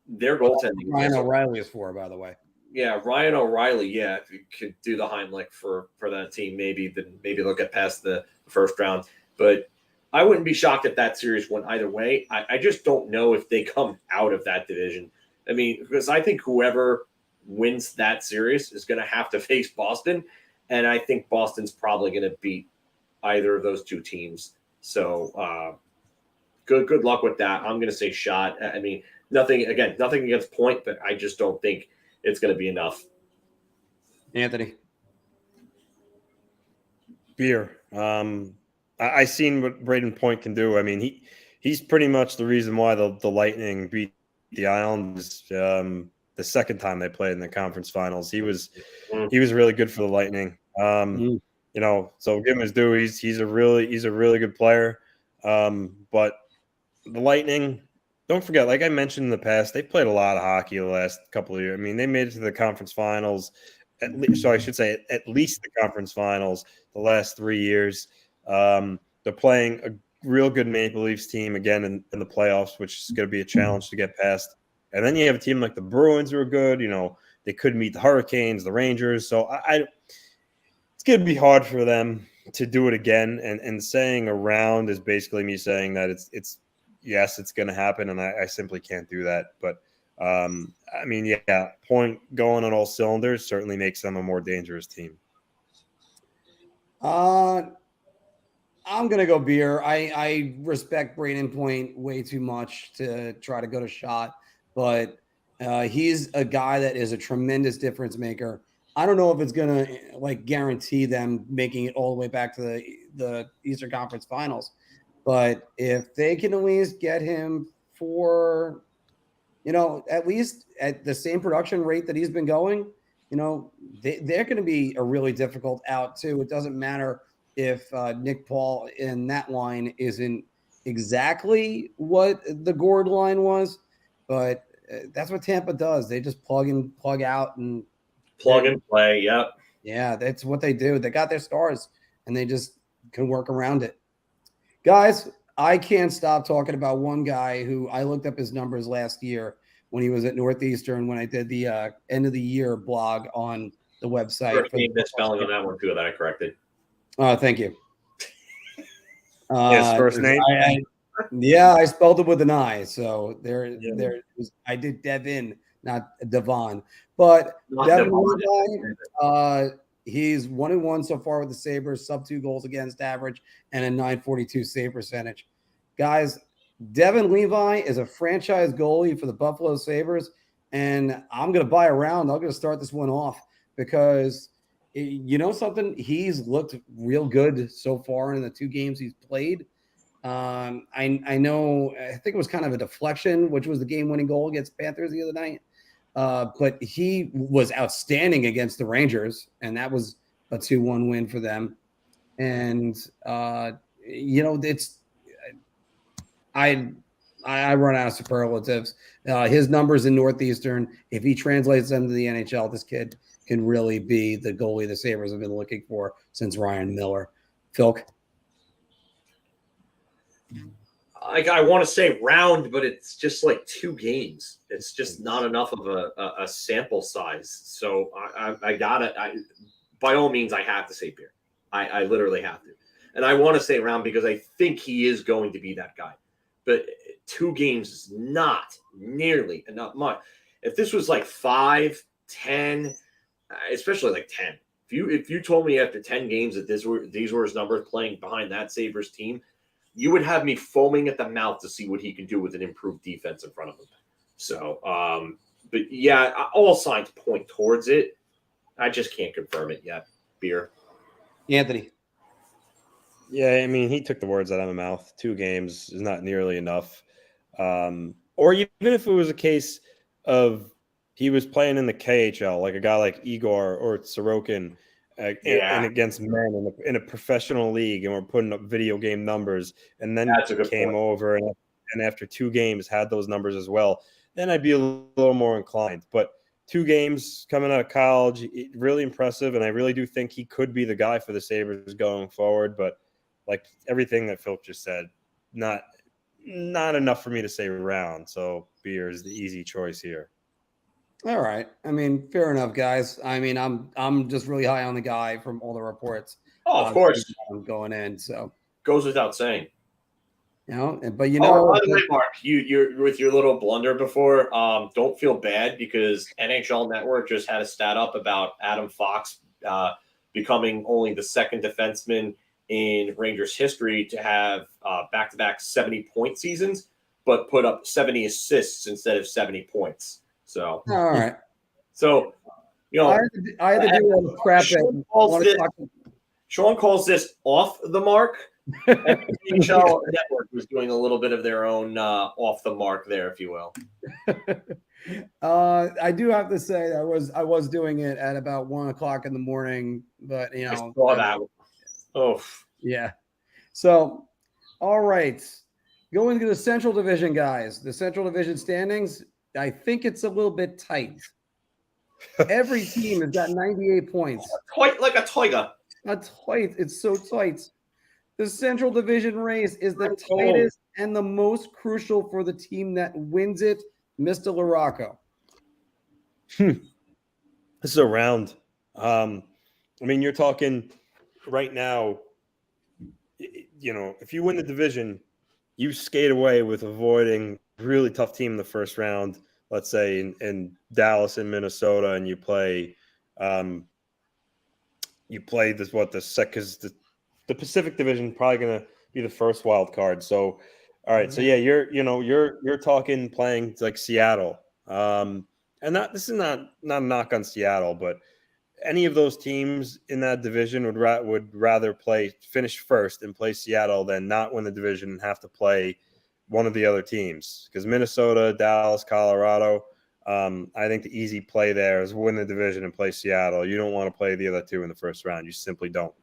their goaltending. Ryan O'Reilly is for, by the way. Yeah, Ryan O'Reilly. Yeah, if you could do the Heimlich for that team, maybe they'll get past the first round. But I wouldn't be shocked if that series went either way. I just don't know if they come out of that division. I mean, because I think whoever wins that series is going to have to face Boston, and I think Boston's probably going to beat either of those two teams. So good luck with that. I'm going to say shot. I mean, nothing against Point, but I just don't think it's going to be enough. Anthony. Beer. I seen what Braden Point can do. I mean, he's pretty much the reason why the Lightning beat the Islanders the second time they played in the conference finals. He was really good for the Lightning. You know, so give him his due. He's a really good player. But the Lightning, don't forget, like I mentioned in the past, they played a lot of hockey the last couple of years. I mean, they made it to the conference finals. At least the conference finals the last 3 years. They're playing a real good Maple Leafs team again in the playoffs, which is going to be a challenge to get past. And then you have a team like the Bruins who are good. You know, they could meet the Hurricanes, the Rangers. So it's going to be hard for them to do it again. And saying around is basically me saying that it's yes, it's going to happen, and I simply can't do that. But I mean, yeah, Point going on all cylinders certainly makes them a more dangerous team. I'm going to go beer. I respect Braden Point way too much to try to go to shot, but he's a guy that is a tremendous difference maker. I don't know if it's going to like guarantee them making it all the way back to the Eastern Conference Finals, but if they can at least get him for, you know, at least at the same production rate that he's been going, you know, they're going to be a really difficult out too. It doesn't matter if Nick Paul in that line isn't exactly what the Gord line was, but that's what Tampa does. They just plug in, plug out, and plug and play. Yep. Yeah, that's what they do. They got their stars, and they just can work around it. Guys, I can't stop talking about one guy who I looked up his numbers last year when he was at Northeastern when I did the end of the year blog on the website. First name misspelling on that one too that I corrected. Thank you. His first name? I spelled it with an I. So I did Devin, not Devon. But Devin he's 1-1 so far with the Sabres, sub 2 goals against average, and a .942 save percentage. guys, Devin Levi is a franchise goalie for the Buffalo Sabres, and I'm going to buy a round. I'm going to start this one off because you know something? He's looked real good so far in the 2 games he's played. I know, I think it was kind of a deflection, which was the game-winning goal against Panthers the other night. But he was outstanding against the Rangers, and that was a 2-1 win for them. And you know, I run out of superlatives. His numbers in Northeastern, if he translates them to the NHL, this kid can really be the goalie the Sabres have been looking for since Ryan Miller. Philk? I want to say round, but it's just like 2 games. It's just not enough of a sample size. So I gotta, by all means, I have to say beer. I literally have to. And I want to say round because I think he is going to be that guy. But 2 games is not nearly enough much. If this was like 5, 10, especially like 10, if you told me after 10 games that these were his numbers playing behind that Sabres team, you would have me foaming at the mouth to see what he can do with an improved defense in front of him. So, but yeah, all signs point towards it. I just can't confirm it yet. Beer. Anthony? Yeah, I mean, he took the words out of my mouth. 2 games is not nearly enough. Or even if it was a case of he was playing in the KHL, like a guy like Igor or Sorokin, and against men in a professional league, and we're putting up video game numbers, and then came over and after 2 games had those numbers as well, then I'd be a little more inclined. But 2 games coming out of college, really impressive, and I really do think he could be the guy for the Sabres going forward. But like everything that Phil just said, not enough for me to say round. So beer is the easy choice here. All right. I mean, fair enough, guys. I mean, I'm just really high on the guy from all the reports. Oh, of course. Going in, so goes without saying. You know, but you know. By the way, Mark, you're with your little blunder before. Don't feel bad because NHL Network just had a stat up about Adam Fox becoming only the 2nd defenseman in Rangers history to have back-to-back 70-point seasons, but put up 70 assists instead of 70 points. So, all right. So, you know, I had to do a crap. Sean calls this off the mark. And NHL Network was doing a little bit of their own off the mark there, if you will. I do have to say I was doing it at about 1:00 in the morning, but you know, I saw that. Oh, yeah. So, all right, going to the Central Division, guys. The Central Division standings. I think it's a little bit tight. Every team has got 98 points. Tight like a tiger. Tight. It's so tight. The Central Division race is the tightest and the most crucial for the team that wins it, Mr. LaRocco. This is a round. I mean, you're talking right now, you know, if you win the division, you skate away with avoiding really tough team in the first round, let's say in Dallas and Minnesota, and you play the Pacific Division probably going to be the first wild card. So, all right. So yeah, you're talking playing like Seattle. And this is not a knock on Seattle, but any of those teams in that division would rather finish first and play Seattle than not win the division and have to play one of the other teams. Because Minnesota, Dallas, Colorado, I think the easy play there is win the division and play Seattle. You don't want to play the other 2 in the first round. You simply don't.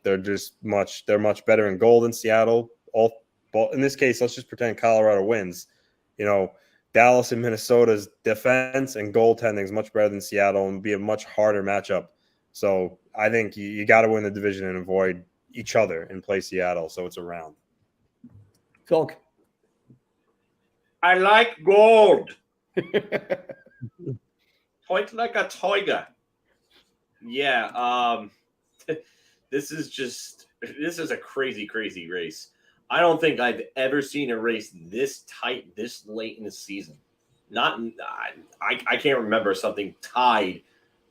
They're much better in goal than Seattle. In this case, let's just pretend Colorado wins. You know, Dallas and Minnesota's defense and goaltending is much better than Seattle and be a much harder matchup. So I think you got to win the division and avoid each other and play Seattle. So it's a round. Philk. I like gold. Point like a tiger. Yeah. This is a crazy, crazy race. I don't think I've ever seen a race this tight, this late in the season. I can't remember something tied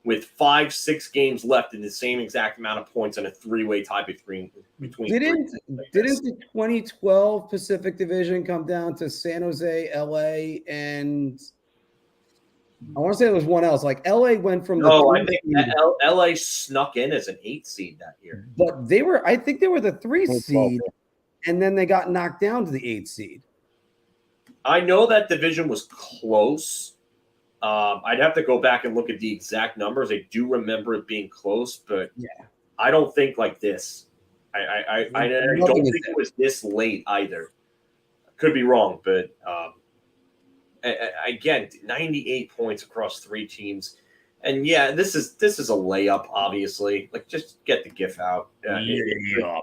with 5-6 games left in the same exact amount of points and a 3-way tie between Didn't the 2012 Pacific Division come down to San Jose, LA, and I want to say there was one else. Like LA went from I think LA snuck in as an 8 seed that year. But I think they were the 3 seed, and then they got knocked down to the 8 seed. I know that division was close. I'd have to go back and look at the exact numbers. I do remember it being close, but I don't think like this. I don't think it was this late either. Could be wrong, but again, 98 points across 3 teams, and this is a layup. Obviously, like just get the GIF out. Layup,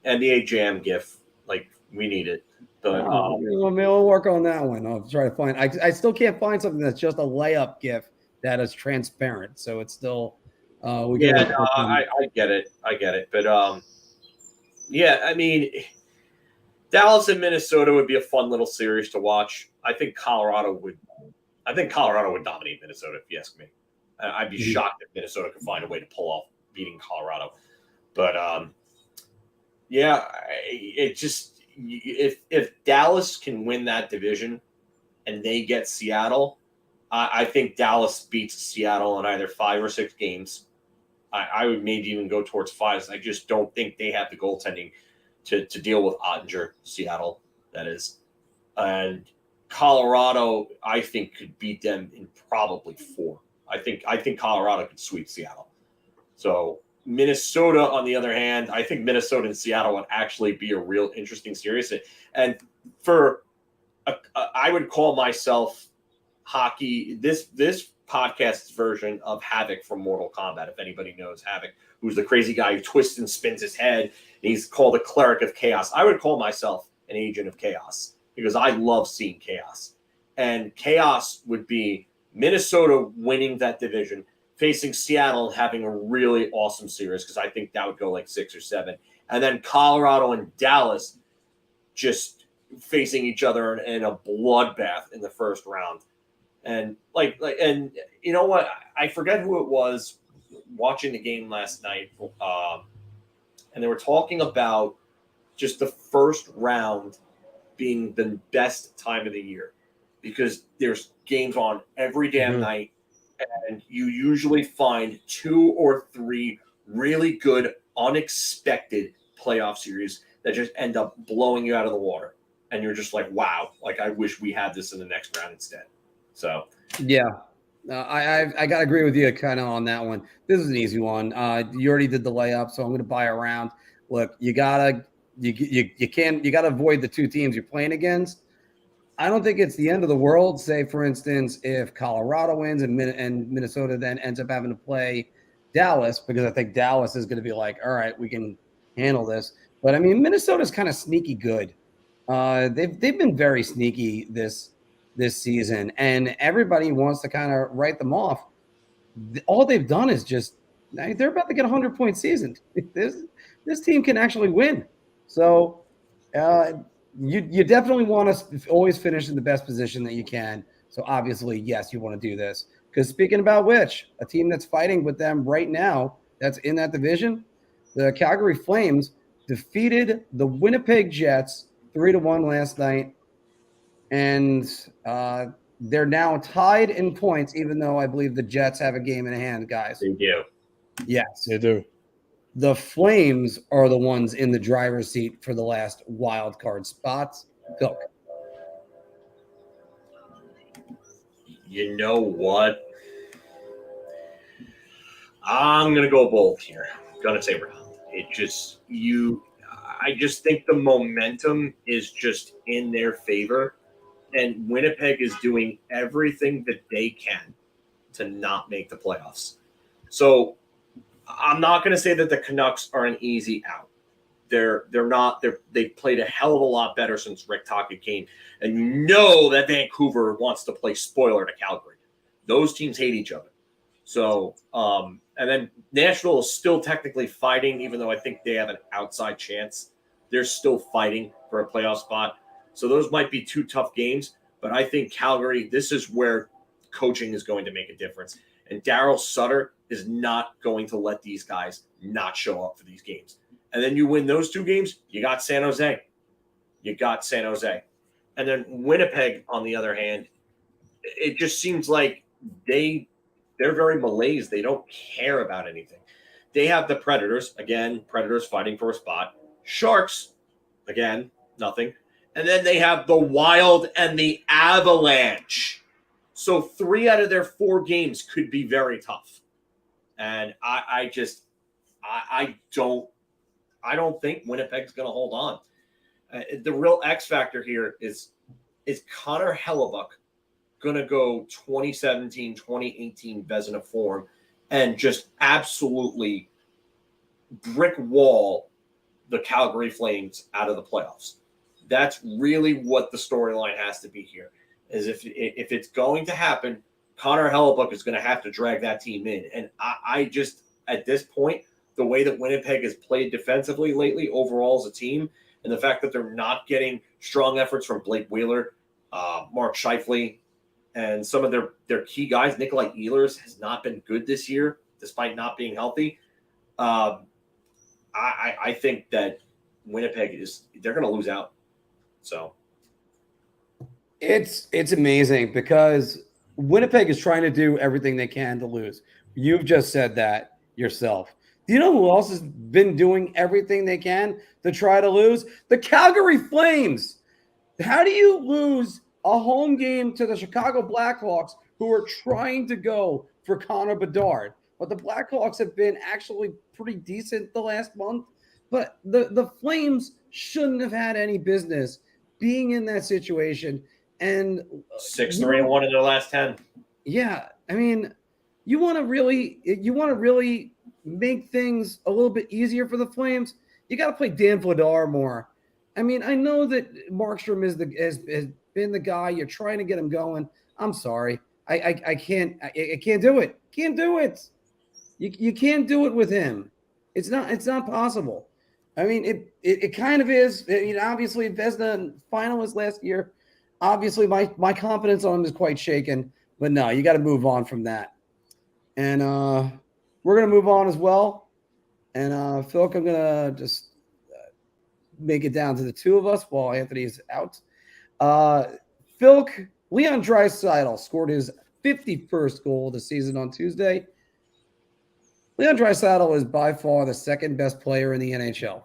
NBA Jam GIF. Like we need it. But we'll work on that one. I'll try to find. I still can't find something that's just a layup GIF that is transparent. So it's still. I get it. But I mean, Dallas and Minnesota would be a fun little series to watch. I think Colorado would dominate Minnesota if you ask me. I'd be shocked if Minnesota could find a way to pull off beating Colorado. But it just. If Dallas can win that division and they get Seattle, I think Dallas beats Seattle in either 5 or 6 games. I would maybe even go towards 5. I just don't think they have the goaltending to deal with Ottinger, Seattle, that is. And Colorado, I think, could beat them in probably 4. I think Colorado could sweep Seattle. So Minnesota, on the other hand, I think Minnesota and Seattle would actually be a real interesting series. And I would call myself hockey, this podcast's version of Havoc from Mortal Kombat, if anybody knows Havoc, who's the crazy guy who twists and spins his head. And he's called a cleric of chaos. I would call myself an agent of chaos because I love seeing chaos. And chaos would be Minnesota winning that division, facing Seattle and having a really awesome series because I think that would go like 6 or 7. And then Colorado and Dallas just facing each other in a bloodbath in the first round. And and you know what? I forget who it was watching the game last night. And they were talking about just the first round being the best time of the year because there's games on every damn night. And you usually find 2 or 3 really good, unexpected playoff series that just end up blowing you out of the water. And you're just like, wow, like I wish we had this in the next round instead. So, I got to agree with you kind of on that one. This is an easy one. You already did the layup, so I'm going to buy a round. Look, you gotta avoid the 2 teams you're playing against. I don't think it's the end of the world. Say, for instance, if Colorado wins and Minnesota then ends up having to play Dallas, because I think Dallas is going to be like, all right, we can handle this. But I mean, Minnesota's kind of sneaky good. They've been very sneaky this season, and everybody wants to kind of write them off. All they've done is they're about to get a 100-point season. This team can actually win. So. You definitely want to always finish in the best position that you can. So obviously, yes, you want to do this. Because speaking about which, a team that's fighting with them right now, that's in that division, the Calgary Flames defeated the Winnipeg Jets 3-1 last night. And they're now tied in points, even though I believe the Jets have a game in hand, guys. They do. Yes. They do. The Flames are the ones in the driver's seat for the last wild card spots. Go. You know what? I'm going to go bold here. I'm going to say round. I just think the momentum is just in their favor. And Winnipeg is doing everything that they can to not make the playoffs. So I'm not going to say that the Canucks are an easy out. They're not. They played a hell of a lot better since Rick Tocchet came, and you know that Vancouver wants to play spoiler to Calgary. Those teams hate each other. So, and then Nashville is still technically fighting, even though I think they have an outside chance. They're still fighting for a playoff spot. So those might be 2 tough games, but I think Calgary. This is where coaching is going to make a difference. And Daryl Sutter is not going to let these guys not show up for these games. And then you win those 2 games, you got San Jose. And then Winnipeg, on the other hand, it just seems like they're very malaise. They don't care about anything. They have the Predators. Again, Predators fighting for a spot. Sharks, again, nothing. And then they have the Wild and the Avalanche. So 3 out of their 4 games could be very tough. And I don't think Winnipeg's going to hold on. The real X factor here is Connor Hellebuck going to go 2017, 2018 Vezina form and just absolutely brick wall the Calgary Flames out of the playoffs? That's really what the storyline has to be here. Is if it's going to happen, Connor Hellebuck is going to have to drag that team in. And I just, at this point, the way that Winnipeg has played defensively lately overall as a team, and the fact that they're not getting strong efforts from Blake Wheeler, Mark Scheifele, and some of their key guys, Nikolai Ehlers has not been good this year, despite not being healthy. I think that Winnipeg they're going to lose out. So it's amazing because Winnipeg is trying to do everything they can to lose. You've just said that yourself. Do you know who else has been doing everything they can to try to lose? The Calgary Flames. How do you lose a home game to the Chicago Blackhawks, who are trying to go for Connor Bedard? But the Blackhawks have been actually pretty decent the last month. But the Flames shouldn't have had any business being in that situation. And 6-3-1 in their last 10. Yeah, I mean, you want to really make things a little bit easier for the Flames. You got to play Dan Vladar more. I mean, I know that Markstrom has been the guy. You're trying to get him going. I'm sorry, I can't do it. Can't do it. You can't do it with him. It's not possible. I mean, it kind of is. You know, obviously, Vezina finalist last year. Obviously, my confidence on him is quite shaken. But no, you got to move on from that. And we're going to move on as well. And Phil, I'm going to just make it down to the 2 of us while Anthony's out. Phil, Leon Draisaitl scored his 51st goal of the season on Tuesday. Leon Draisaitl is by far the 2nd best player in the NHL.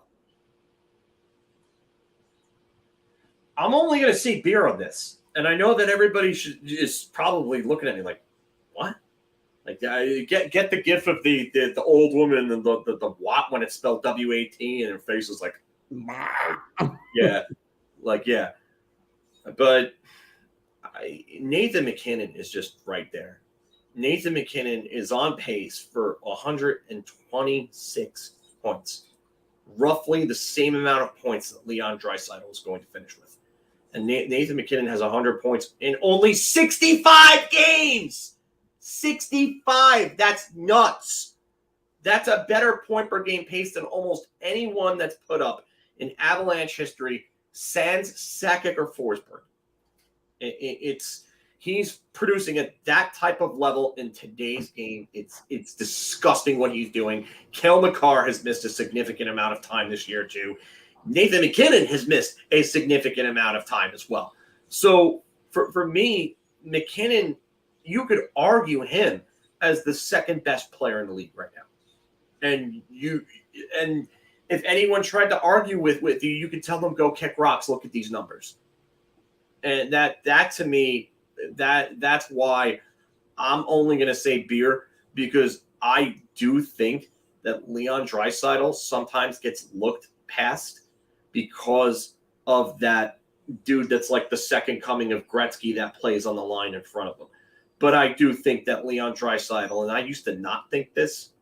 I'm only going to say beer on this. And I know that everybody is probably looking at me like, what? Like, get the gif of the old woman and the what when it's spelled W-A-T and her face is like, yeah. Like, yeah. But Nathan MacKinnon is just right there. Nathan MacKinnon is on pace for 126 points. Roughly the same amount of points that Leon Draisaitl is going to finish with. And Nathan MacKinnon has 100 points in only 65 games. 65. That's nuts. That's a better point per game pace than almost anyone that's put up in Avalanche history, sans Sakic or Forsberg. He's producing at that type of level in today's game. It's disgusting what he's doing. Cale Makar has missed a significant amount of time this year too. Nathan MacKinnon has missed a significant amount of time as well. So for me, MacKinnon, you could argue him as the 2nd best player in the league right now. And if anyone tried to argue with you, you could tell them, go kick rocks. Look at these numbers. And that to me, that's why I'm only going to say beer, because I do think that Leon Draisaitl sometimes gets looked past because of that dude that's like the second coming of Gretzky that plays on the line in front of him. But I do think that Leon Draisaitl, and I used to not think this,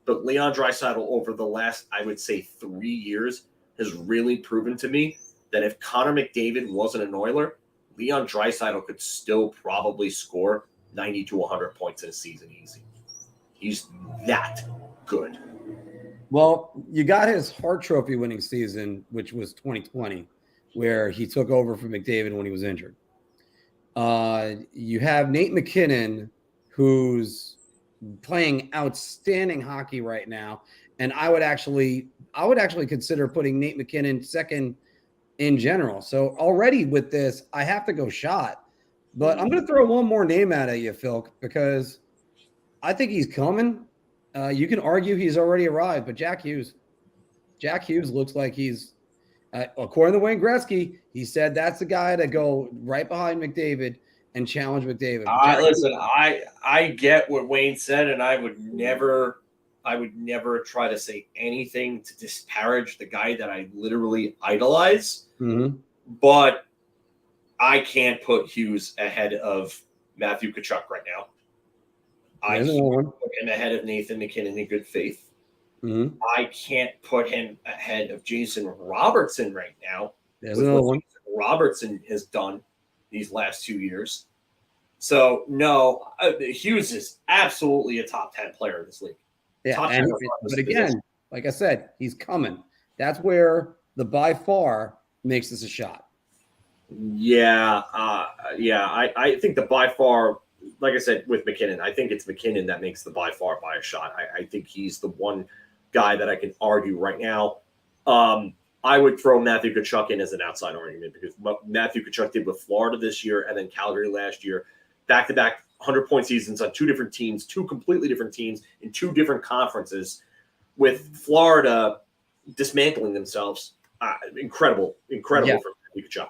but Leon Draisaitl over the last, I would say, 3 years has really proven to me that if Connor McDavid wasn't an Oiler, Leon Draisaitl could still probably score 90 to 100 points in a season easy. He's that good. Well, you got his Hart Trophy winning season, which was 2020, where he took over for McDavid when he was injured. You have Nate McKinnon, who's playing outstanding hockey right now, and I would actually consider putting Nate McKinnon second in general. So already with this, I have to go shot, but I'm going to throw one more name out at you, Phil, because I think he's coming. You can argue he's already arrived, but Jack Hughes looks like he's, according to Wayne Gretzky, he said that's the guy to go right behind McDavid and challenge McDavid. Listen, I get what Wayne said, and I would never try to say anything to disparage the guy that I literally idolize. Mm-hmm. But I can't put Hughes ahead of Matthew Tkachuk right now. I can't put him ahead of Nathan McKinnon in good faith. Mm-hmm. I can't put him ahead of Jason Robertson right now. There's another one. Robertson has done these last 2 years. So, no, Hughes is absolutely a top 10 player in this league. Yeah, but again, like I said, he's coming. That's where the by far makes this a shot. Yeah, I think the by far, like I said, with McKinnon, I think it's McKinnon that makes the by far by a shot. I think he's the one guy that I can argue right now. I would throw Matthew Tkachuk in as an outside argument because what Matthew Tkachuk did with Florida this year and then Calgary last year, back-to-back 100-point seasons on two different teams, two completely different teams in two different conferences, with Florida dismantling themselves. Incredible Yeah. for Matthew Tkachuk.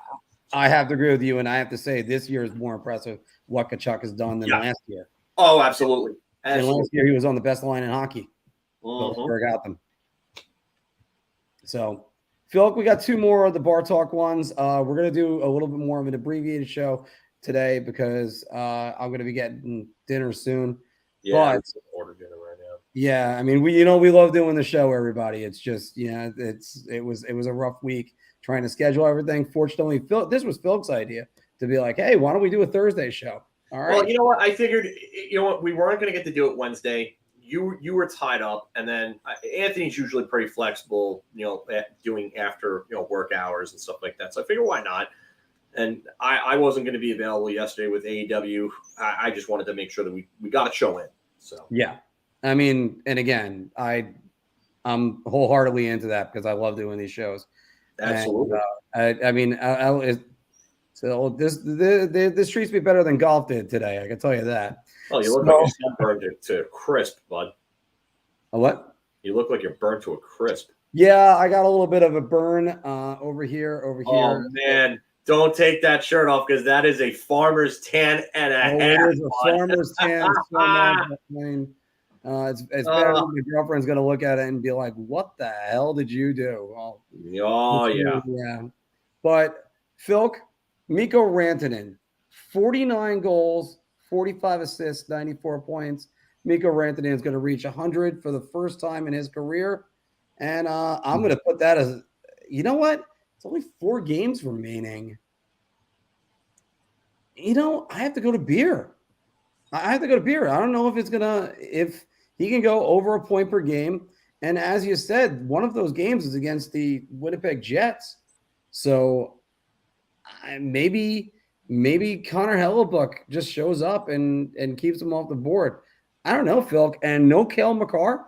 I have to agree with you, and I have to say this year is more impressive what Tkachuk has done than last year. Oh, absolutely. And last year he was on the best line in hockey. Mm-hmm. Pittsburgh out them. So, Phil, we got two more of the Bar Talk ones. We're going to do a little bit more of an abbreviated show today because I'm going to be getting dinner soon. Yeah, but, order dinner right now. Yeah, I mean, we love doing the show, everybody. It's just, it was a rough week trying to schedule everything. Fortunately, this was Phil's idea to be like, hey, why don't we do a Thursday show? All right. Well, you know what? I figured, we weren't going to get to do it Wednesday. You were tied up, and then Anthony's usually pretty flexible, doing after work hours and stuff like that. So I figured, why not? And I wasn't going to be available yesterday with AEW. I just wanted to make sure that we got a show in. So yeah, I mean, and again, I'm wholeheartedly into that because I love doing these shows. Absolutely. And, so this treats me better than golf did today. I can tell you that. Oh, you look like you're sunburned to crisp, bud. A what? You look like you're burnt to a crisp. Yeah, I got a little bit of a burn over here. Oh, man. Don't take that shirt off because that is a farmer's tan and a half. It is a farmer's tan. It's better than my girlfriend's going to look at it and be like, what the hell did you do? Oh yeah. Yeah. But, Phil, Mikko Rantanen, 49 goals, 45 assists, 94 points. Mikko Rantanen is going to reach 100 for the first time in his career. And I'm going to put that as, you know what? It's only 4 games remaining. I have to go to beer. I don't know if he can go over a point per game. And as you said, one of those games is against the Winnipeg Jets. So maybe Connor Hellebuck just shows up and keeps him off the board. I don't know, Phil. And no Cale Makar.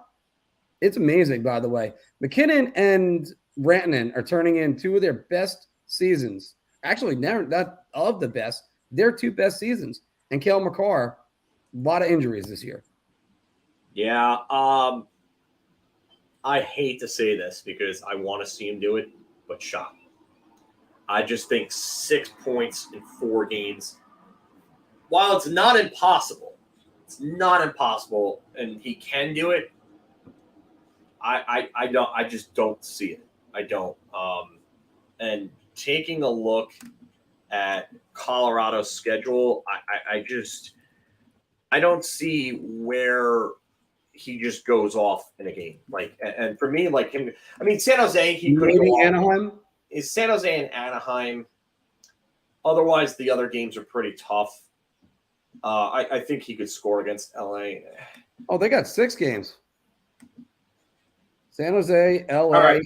It's amazing, by the way. McKinnon and Rantanen are turning in 2 of their best seasons. Actually, never that of the best. Their 2 best seasons. And Cale Makar, a lot of injuries this year. Yeah. I hate to say this because I want to see him do it, but shot. I just think 6 points in 4 games, while it's not impossible, and he can do it, I just don't see it. I don't. And taking a look at Colorado's schedule, I don't see where he just goes off in a game. And for me, like him, I mean, San Jose, he could maybe go Anaheim. Is San Jose and Anaheim. Otherwise, the other games are pretty tough. I think he could score against LA. Oh, they got 6 games. San Jose, LA. All right,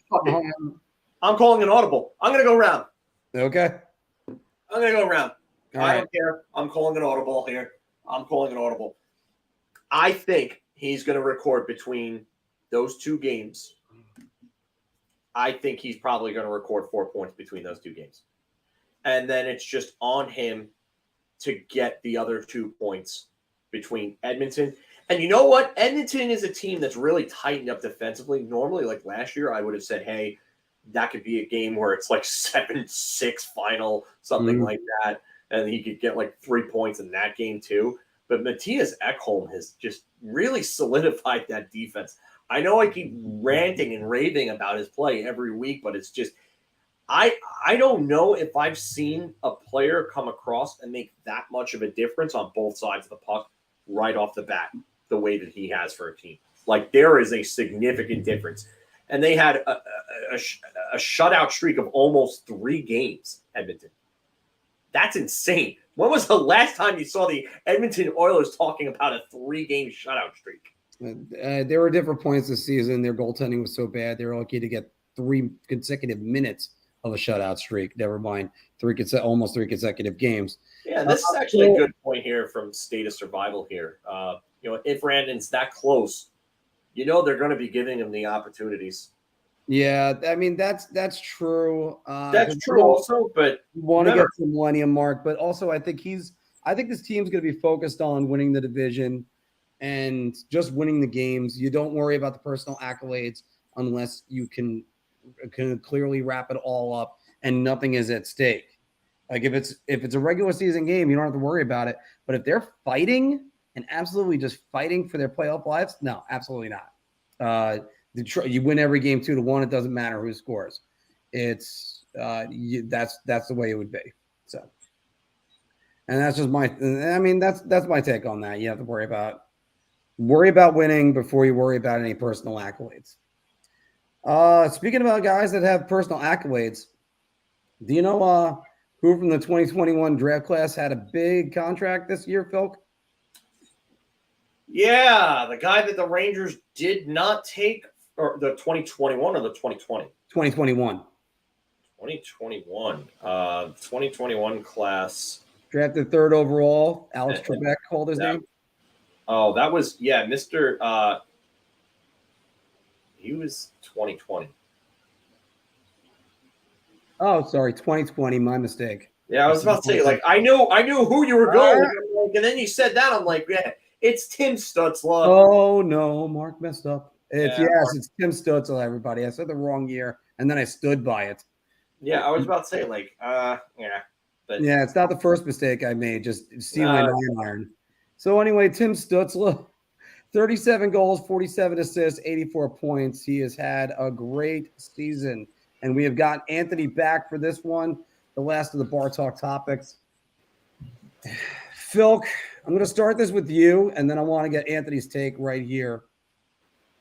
I'm calling an audible. I'm going to go round. Okay. I'm going to go round. I don't care. I'm calling an audible here. I think he's going to record between those two games. I think he's probably going to record 4 points between those two games. And then it's just on him to get the other 2 points between Edmonton. And you know what? Edmonton is a team that's really tightened up defensively. Normally, like last year, I would have said, hey, that could be a game where it's like 7-6 final, something like that. And he could get like 3 points in that game too. But Matthias Ekholm has just really solidified that defense. I know I keep ranting and raving about his play every week, but it's just I don't know if I've seen a player come across and make that much of a difference on both sides of the puck right off the bat, the way that he has for a team. Like, there is a significant difference. And they had a shutout streak of almost 3 games, Edmonton. That's insane. When was the last time you saw the Edmonton Oilers talking about a 3-game shutout streak? There were different points this season. Their goaltending was so bad. They were lucky to get 3 consecutive minutes of a shutout streak. Never mind almost 3 consecutive games. Yeah, this is actually a good point here from State of Survival here. If Randon's that close, they're going to be giving him the opportunities. Yeah, I mean that's true. That's true also, but you want to get to the millennium mark, but also I think this team's going to be focused on winning the division and just winning the games. You don't worry about the personal accolades unless you can clearly wrap it all up and nothing is at stake. Like if it's a regular season game, you don't have to worry about it. But if they're fighting and absolutely just fighting for their playoff lives, no, absolutely not. You win every game 2-1. It doesn't matter who scores. It's that's the way it would be. So, and that's just that's my take on that. You have to worry about winning before you worry about any personal accolades. Speaking about guys that have personal accolades, do you know who from the 2021 draft class had a big contract this year, Phil? Yeah, the guy that the Rangers did not take, or the 2021 or the 2020? 2021. 2021. 2021 class. Drafted 3rd overall. Alex Trebek called his name. Oh, that was, Mr. He was 2020. Oh, sorry, 2020. My mistake. Yeah, I was about to say, I knew who you were going, and then you said that. I'm like, yeah, it's Tim Stutzla. Oh no, Marc messed up. It's Tim Stutzla. Everybody, I said the wrong year, and then I stood by it. Yeah, I was about to say, but yeah, it's not the first mistake I made. Just stealing iron. So anyway, Tim Stutzla, 37 goals, 47 assists, 84 points. He has had a great season. And we have got Anthony back for this one, the last of the Bar Talk topics. Phil, I'm going to start this with you, and then I want to get Anthony's take right here.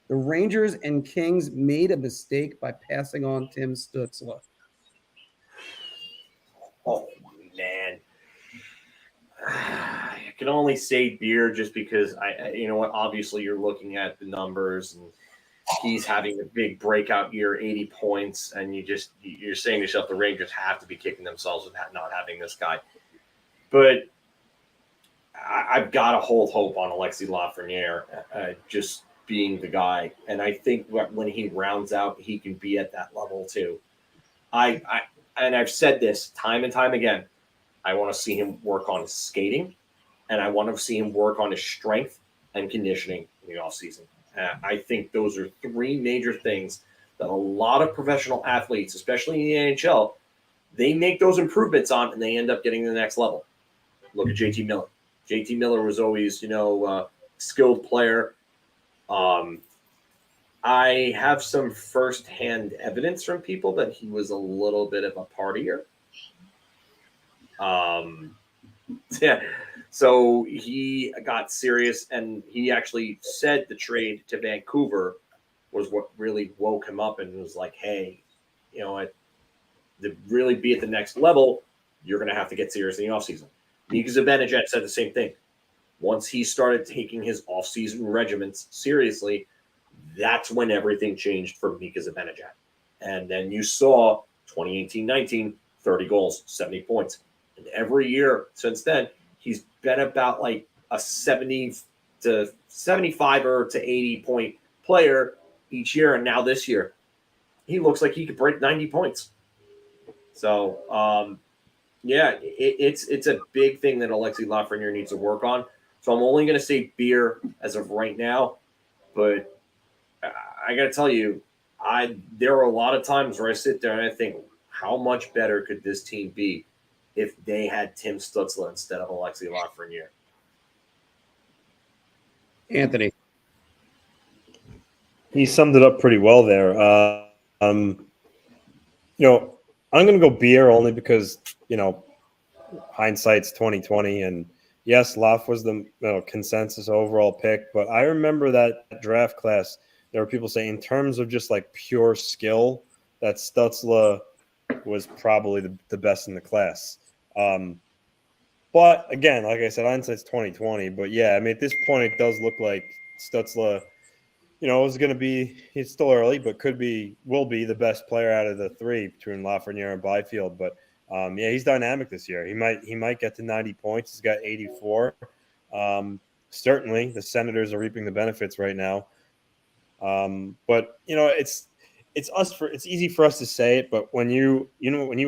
The Rangers and Kings made a mistake by passing on Tim Stutzla. Oh, man. I can only say beer just because, obviously you're looking at the numbers and he's having a big breakout year, 80 points, and you're saying to yourself, the Rangers have to be kicking themselves with not having this guy. But I've got to hold hope on Alexis Lafreniere just being the guy. And I think when he rounds out, he can be at that level too. And I've said this time and time again. I want to see him work on his skating, and I want to see him work on his strength and conditioning in the offseason. I think those are 3 major things that a lot of professional athletes, especially in the NHL, they make those improvements on, and they end up getting to the next level. Look at JT Miller. JT Miller was always, a skilled player. I have some firsthand evidence from people that he was a little bit of a partier. Yeah. So he got serious, and he actually said the trade to Vancouver was what really woke him up and was like, hey, to really be at the next level, you're going to have to get serious in the offseason. Mika Zibanejad said the same thing. Once he started taking his offseason regimens seriously, that's when everything changed for Mika Zibanejad. And then you saw 2018-19, 30 goals, 70 points. And every year since then, he's been about like a 70 to 75 or to 80 point player each year. And now this year, he looks like he could break 90 points. So, yeah, it's a big thing that Alexis Lafreniere needs to work on. So I'm only going to say beer as of right now. But I got to tell you, there are a lot of times where I sit there and I think, how much better could this team be if they had Tim Stützle instead of Alexis Lafreniere? Anthony. He summed it up pretty well there. I'm going to go beer only because, hindsight's 2020. And yes, Laf was the consensus overall pick. But I remember that draft class, there were people saying in terms of just like pure skill, that Stützle was probably the best in the class. But again, like I said, hindsight's 2020. But yeah, I mean, at this point, it does look like Stützle, is going to be, he's still early, but will be the best player out of the three between Lafreniere and Byfield. But yeah, he's dynamic this year. He might get to 90 points. He's got 84. Certainly, the Senators are reaping the benefits right now. But it's easy for us to say it, but when you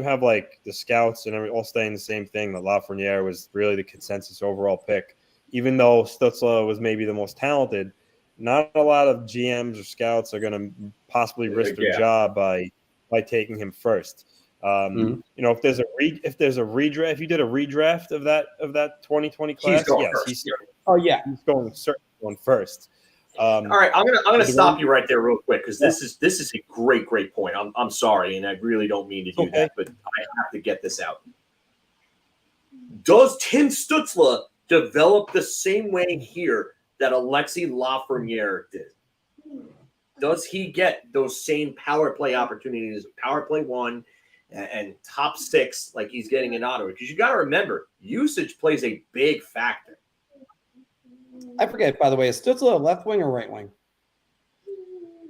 have like the scouts and all saying the same thing, that Lafreniere was really the consensus overall pick, even though Stützle was maybe the most talented. Not a lot of GMs or scouts are going to possibly risk their job by taking him first. If there's a redraft, if you did a redraft of that 2020 class, he's going certainly one first. All right, I'm gonna stop you right there real quick because this is a great point. I'm sorry, and I really don't mean to do that, but I have to get this out. Does Tim Stützle develop the same way here that Alexis Lafreniere did? Does he get those same power play opportunities, power play 1 and top 6 like he's getting in Ottawa? Because you got to remember, usage plays a big factor. I forget, by the way, is Stützle a left wing or right wing?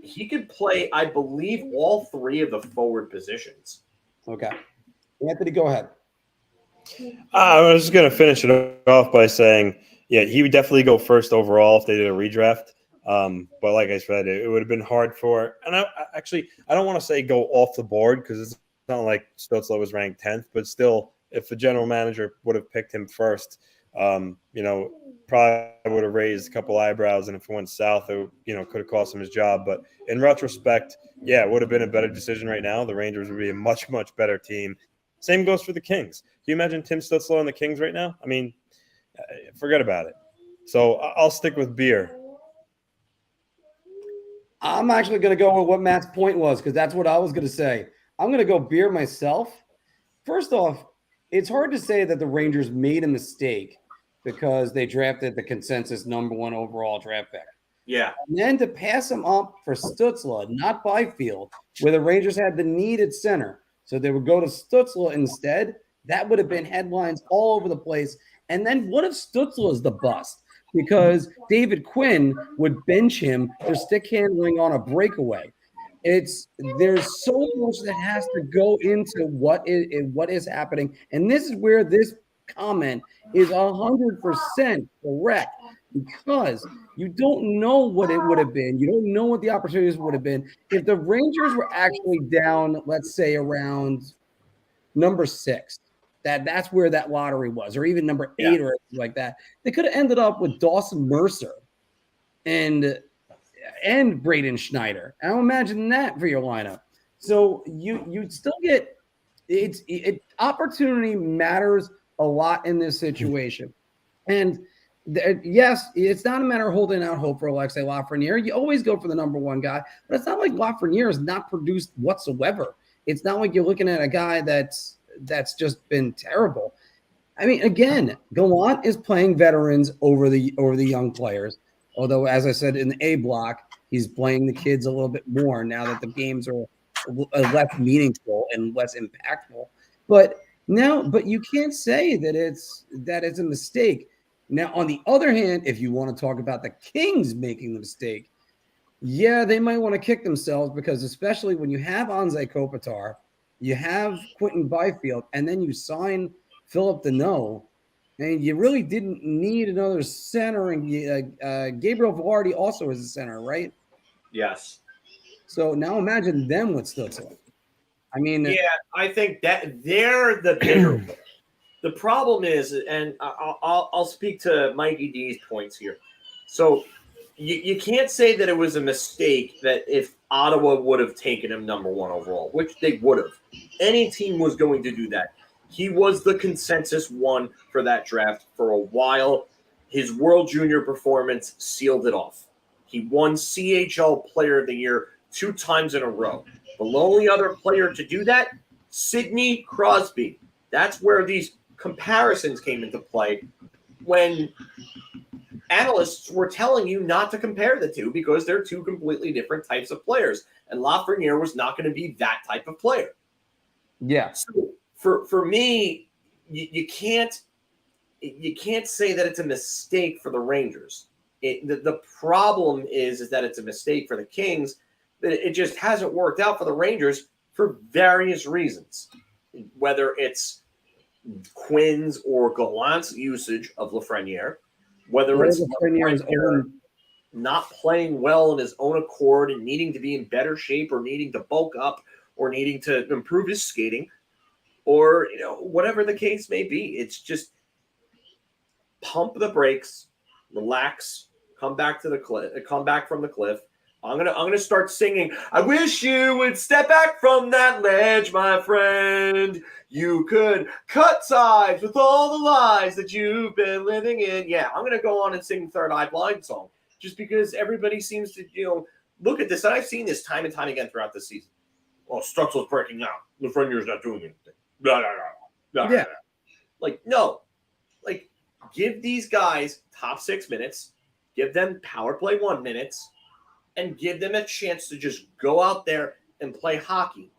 He could play, I believe, all 3 of the forward positions. Okay. Anthony, go ahead. I was just going to finish it off by saying, yeah, he would definitely go first overall if they did a redraft. But like I said, it would have been hard and I don't want to say go off the board because it's not like Stützle was ranked 10th, but still, if the general manager would have picked him first, probably would have raised a couple eyebrows, and if it went south, it could have cost him his job. But in retrospect, yeah, it would have been a better decision right now. The Rangers would be a much, much better team. Same goes for the Kings. Can you imagine Tim Stützle on the Kings right now? I mean, forget about it. So I'll stick with beer. I'm actually going to go with what Matt's point was because that's what I was going to say. I'm going to go beer myself. First off, it's hard to say that the Rangers made a mistake because they drafted the consensus number 1 overall draft pick. Yeah. And then to pass him up for Stützle, not Byfield, where the Rangers had the need at center. So they would go to Stützle instead. That would have been headlines all over the place. And then what if Stützle is the bust? Because David Quinn would bench him for stick handling on a breakaway. There's so much that has to go into what is happening. And this is where this comment is 100% correct, because you don't know what it would have been. You don't know what the opportunities would have been if the Rangers were actually down, let's say around number 6. That's where that lottery was, or even number 8 or anything like that. They could have ended up with Dawson Mercer and Braden Schneider. I don't imagine that for your lineup. So you'd still get opportunity matters a lot in this situation. And yes, it's not a matter of holding out hope for Alexis Lafreniere. You always go for the number 1 guy, but it's not like Lafreniere has not produced whatsoever. It's not like you're looking at a guy that's just been terrible. I mean, again, Gallant is playing veterans over the young players. Although, as I said, in the A block, he's playing the kids a little bit more now that the games are less meaningful and less impactful. But you can't say that it's a mistake. Now, on the other hand, if you want to talk about the Kings making the mistake, yeah, they might want to kick themselves, because especially when you have Anze Kopitar, you have Quentin Byfield, and then you sign Philip Deneau, and you really didn't need another center. And Gabriel Velarde also is a center, right? Yes. So now imagine them with Stützle. I mean, yeah, I think that they're the bigger. The problem is, and I'll speak to Mikey D's points here. So you can't say that it was a mistake that if Ottawa would have taken him number 1 overall, which they would have. Any team was going to do that. He was the consensus one for that draft for a while. His World Junior performance sealed it off. He won CHL Player of the Year 2 times in a row. The only other player to do that, Sidney Crosby. That's where these comparisons came into play when analysts were telling you not to compare the two because they're 2 completely different types of players. And Lafreniere was not going to be that type of player. yeah. So for me, you can't say that it's a mistake for the Rangers. The problem is that it's a mistake for the Kings. It just hasn't worked out for the Rangers for various reasons, whether it's Quinn's or Gallant's usage of Lafreniere, whether it's Lafreniere not playing well in his own accord and needing to be in better shape or needing to bulk up or needing to improve his skating, or whatever the case may be. It's just pump the brakes, relax, come back from the cliff. I'm gonna start singing. I wish you would step back from that ledge, my friend. You could cut ties with all the lies that you've been living in. Yeah, I'm gonna go on and sing the Third Eye Blind song just because everybody seems to look at this, and I've seen this time and time again throughout the season. Well, Stützle's breaking out. Lafreniere's not doing anything. Blah, blah, blah, blah, Yeah. Like, no. Like, give these guys top 6 minutes, give them power play 1 minutes, and give them a chance to just go out there and play hockey.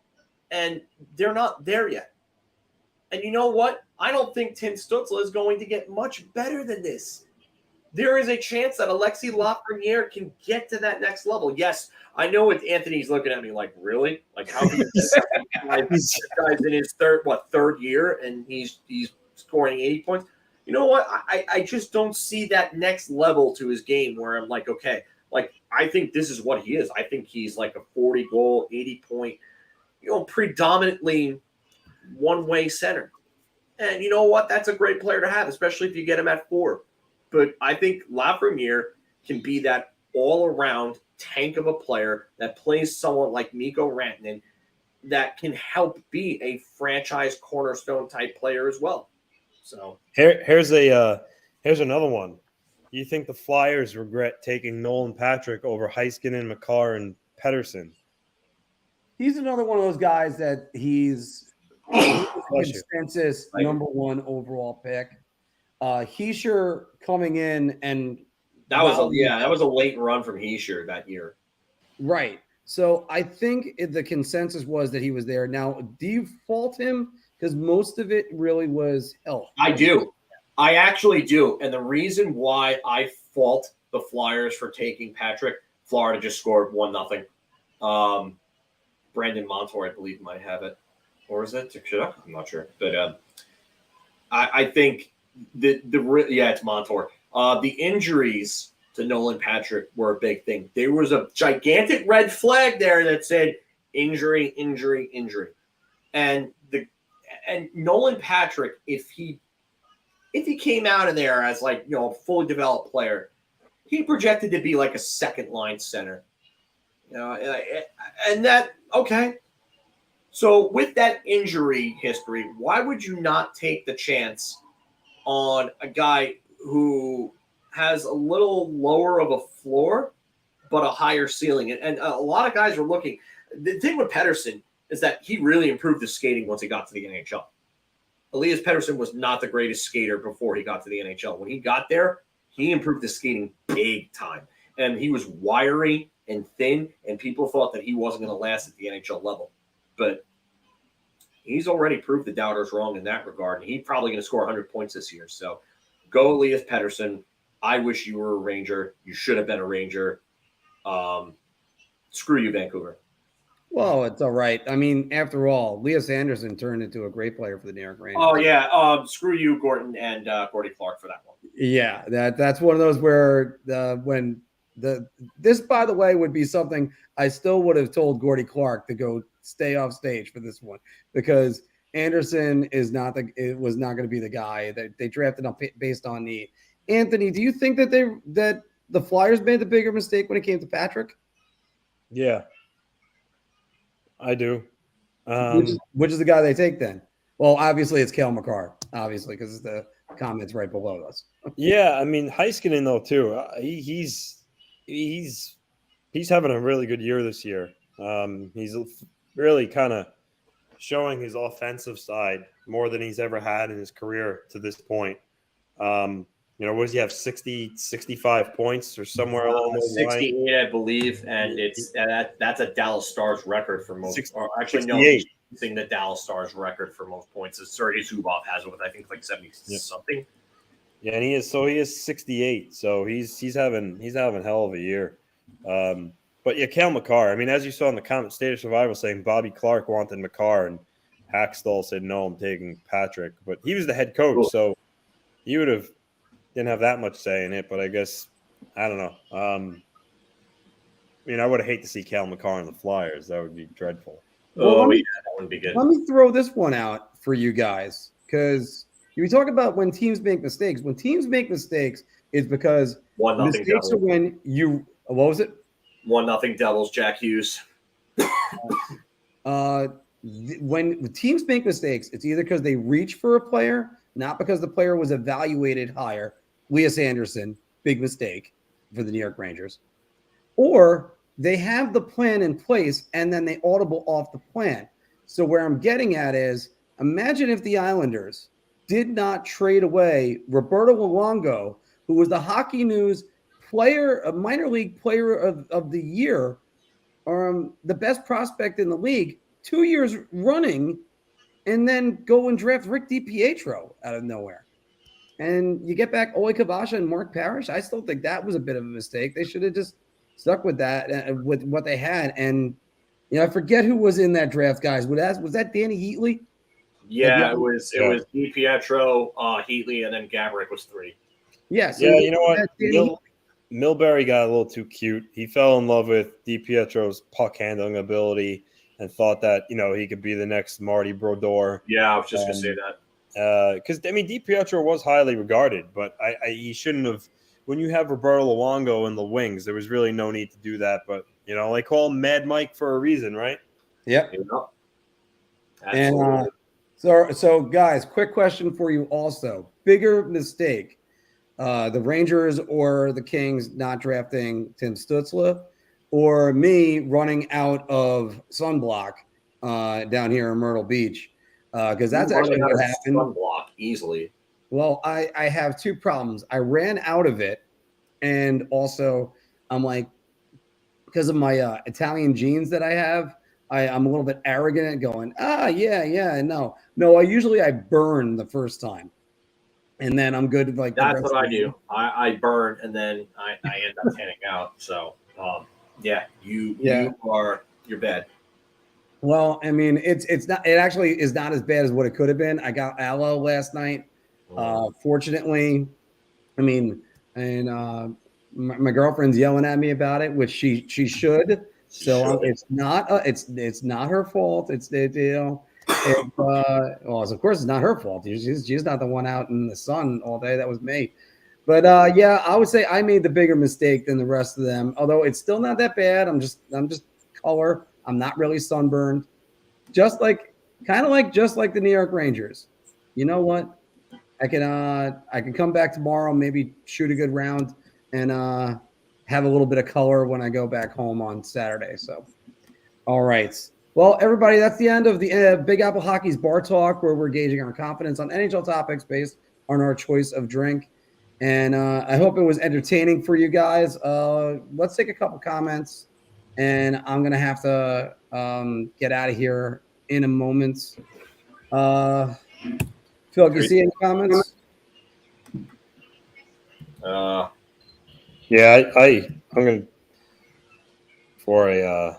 And they're not there yet. And you know what? I don't think Tim Stützle is going to get much better than this. There is a chance that Alexis Lafreniere can get to that next level. Yes, I know what Anthony's looking at me like, really? Like, how can this guy's in his third year, and he's scoring 80 points? You know what? I just don't see that next level to his game where I'm like, okay, like, I think this is what he is. I think he's like a 40-goal, 80-point, predominantly one-way center. And you know what? That's a great player to have, especially if you get him at 4. But I think Lafreniere can be that all-around tank of a player that plays someone like Mikko Rantanen that can help be a franchise cornerstone type player as well. So here's another one. You think the Flyers regret taking Nolan Patrick over Heiskanen, Makar, and Pettersson? He's another one of those guys that he's consensus number 1 overall pick. Hischier coming in, and that was a late run from Hischier that year. Right. So I think the consensus was that he was there. Now, do you fault him? Because most of it really was health. I do. I actually do. And the reason why I fault the Flyers for taking Patrick, Florida just scored 1-0. Brandon Montour, I believe, might have it. Or is it? I'm not sure. But I think it's Montour. The injuries to Nolan Patrick were a big thing. There was a gigantic red flag there that said injury, injury, injury. And Nolan Patrick, if he came out of there as a fully developed player, he projected to be like a second line center. And that, okay. So with that injury history, why would you not take the chance on a guy who has a little lower of a floor, but a higher ceiling? And a lot of guys were looking. The thing with Pettersson is that he really improved his skating once he got to the NHL. Elias Pettersson was not the greatest skater before he got to the NHL. When he got there, he improved his skating big time. And he was wiry and thin, and people thought that he wasn't going to last at the NHL level. But he's already proved the doubters wrong in that regard, and he's probably going to score 100 points this year. So go Elias Pettersson. I wish you were a Ranger. You should have been a Ranger. Screw you, Vancouver. Well, it's all right. I mean, after all, Elias Anderson turned into a great player for the New York Rangers. Oh yeah, screw you, Gordon and Gordy Clark for that one. Yeah, that's one of those where this, by the way, would be something I still would have told Gordy Clark to go stay off stage for this one, because Anderson was not going to be the guy that they drafted up based on need. Anthony, do you think that the Flyers made the bigger mistake when it came to Patrick? Yeah, I do. Which is the guy they take then? Well, obviously it's Cale Makar, obviously, because the comments right below us. Yeah, I mean Heiskanen though too. He's having a really good year this year. He's really kind of showing his offensive side more than he's ever had in his career to this point. What does he have, 60, 65 points or somewhere along those lines? 68, I believe, and that's a Dallas Stars record for most. Or actually, 68. No, thing the Dallas Stars record for most points is Sergei Zubov has it with, I think, like 70 something. Yeah, and he is 68, so he's having a hell of a year. But yeah, Cale Makar. I mean, as you saw in the comment, State of Survival saying Bobby Clark wanted Makar and Hackstall said no, I'm taking Patrick. But he was the head coach, so he didn't have that much say in it. But I guess I don't know. I would hate to see Cale Makar in the Flyers. That would be dreadful. Well, that wouldn't be good. Let me throw this one out for you guys, because you talk about when teams make mistakes. When teams make mistakes, it's because mistakes are when you. What was it? 1-0 Devils. Jack Hughes. When teams make mistakes, it's either because they reach for a player, not because the player was evaluated higher. Elias Anderson, big mistake for the New York Rangers, or they have the plan in place and then they audible off the plan. So where I'm getting at is, imagine if the Islanders did not trade away Roberto Luongo, who was the Hockey News minor league player of the year, the best prospect in the league, 2 years running, and then go and draft Rick DiPietro out of nowhere. And you get back Ole Kabasha and Marc Parrish. I still think that was a bit of a mistake. They should have just stuck with that, with what they had. And, I forget who was in that draft, guys. Was that Danny Heatley? Yeah, it was DiPietro, Heatley, and then Gaborik was 3. Yeah. So yeah, you know what? Milbury got a little too cute. He fell in love with DiPietro's puck handling ability and thought that, he could be the next Marty Brodeur. Yeah, I was just going to say that. Because DiPietro was highly regarded, but he shouldn't have. When you have Roberto Luongo in the wings, there was really no need to do that. But they call him Mad Mike for a reason, right? Yep. And so guys, quick question for you also: bigger mistake, the Rangers or the Kings not drafting Tim Stützle, or me running out of sunblock down here in Myrtle Beach? Because that's actually what happened. Sunblock easily. Well, I have two problems. I ran out of it, and also I'm like, because of my Italian genes that I have, I'm a little bit arrogant at going, no. I burn the first time, and then I'm good. Like that's what I do. I burn, and then I end up tanning out. So you're bad. Well, I mean, it's not. It actually is not as bad as what it could have been. I got aloe last night. Fortunately, I mean, and my girlfriend's yelling at me about it, which she should. So it's not her fault. Well, of course it's not her fault. She's not the one out in the sun all day. That was me. But I would say I made the bigger mistake than the rest of them. Although it's still not that bad. I'm just color. I'm not really sunburned. Just like the New York Rangers. You know what? I can come back tomorrow, maybe shoot a good round, and have a little bit of color when I go back home on Saturday. So, all right. Well, everybody, that's the end of the Big Apple Hockey's Bar Talk, where we're gauging our confidence on NHL topics based on our choice of drink. And I hope it was entertaining for you guys. Let's take a couple comments, and I'm going to have to get out of here in a moment. Phil, can you see any comments? Yeah, I'm going to, for a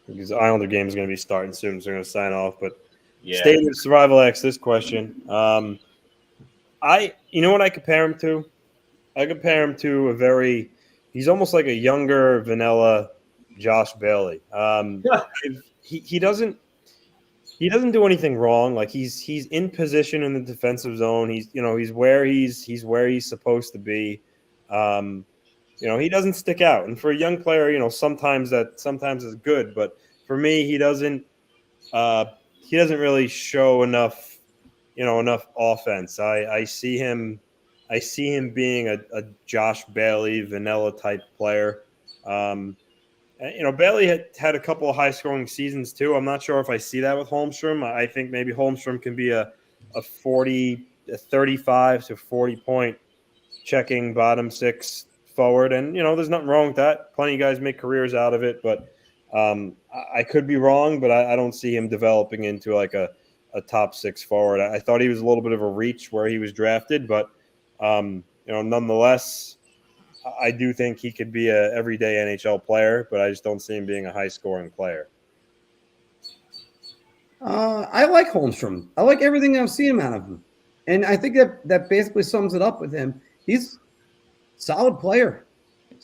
because the Islander game is going to be starting soon, so we're going to sign off. But Yeah. State of Survival X, this question. You know what I compare him to? I compare him to he's almost like a younger vanilla Josh Bailey. He doesn't do anything wrong. Like he's in position in the defensive zone. He's where he's supposed to be. He doesn't stick out. And for a young player, sometimes it's good, but for me, he doesn't really show enough offense. I see him being a Josh Bailey vanilla type player. Bailey had a couple of high scoring seasons too. I'm not sure if I see that with Holmstrom. I think maybe Holmstrom can be a 35 to 40 point checking bottom six forward. And, there's nothing wrong with that. Plenty of guys make careers out of it, but I could be wrong, but I don't see him developing into like a top six forward. I thought he was a little bit of a reach where he was drafted, but nonetheless, I do think he could be a everyday NHL player, but I just don't see him being a high scoring player. I like Holmstrom. I like everything I've seen out of him. And I think that basically sums it up with him. He's solid player.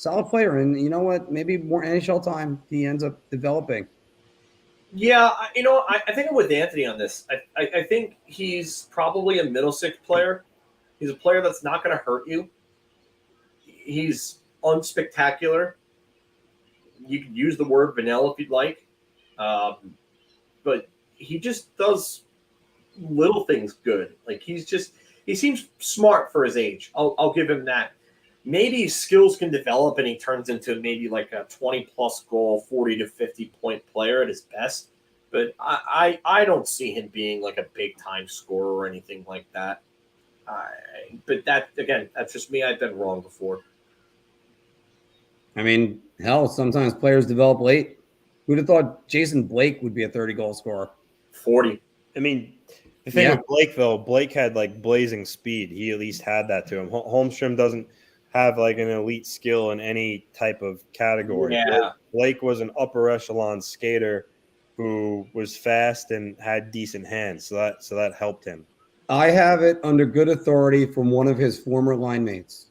And you know what? Maybe more NHL time he ends up developing. Yeah, I think I'm with Anthony on this. I think he's probably a middle six player. He's a player that's not going to hurt you. He's unspectacular. You could use the word vanilla if you'd like. But he just does little things good. Like he seems smart for his age. I'll give him that. Maybe his skills can develop and he turns into maybe like a 20-plus goal, 40 to 50-point player at his best. But I don't see him being like a big-time scorer or anything like that. But that's just me. I've been wrong before. I mean, hell, sometimes players develop late. Who'd have thought Jason Blake would be a 30-goal scorer? 40. I mean, the thing with Blake, though, Blake had like blazing speed. He at least had that to him. Holmstrom doesn't have like an elite skill in any type of category. Yeah. Blake was an upper echelon skater who was fast and had decent hands. So that helped him. I have it under good authority from one of his former line mates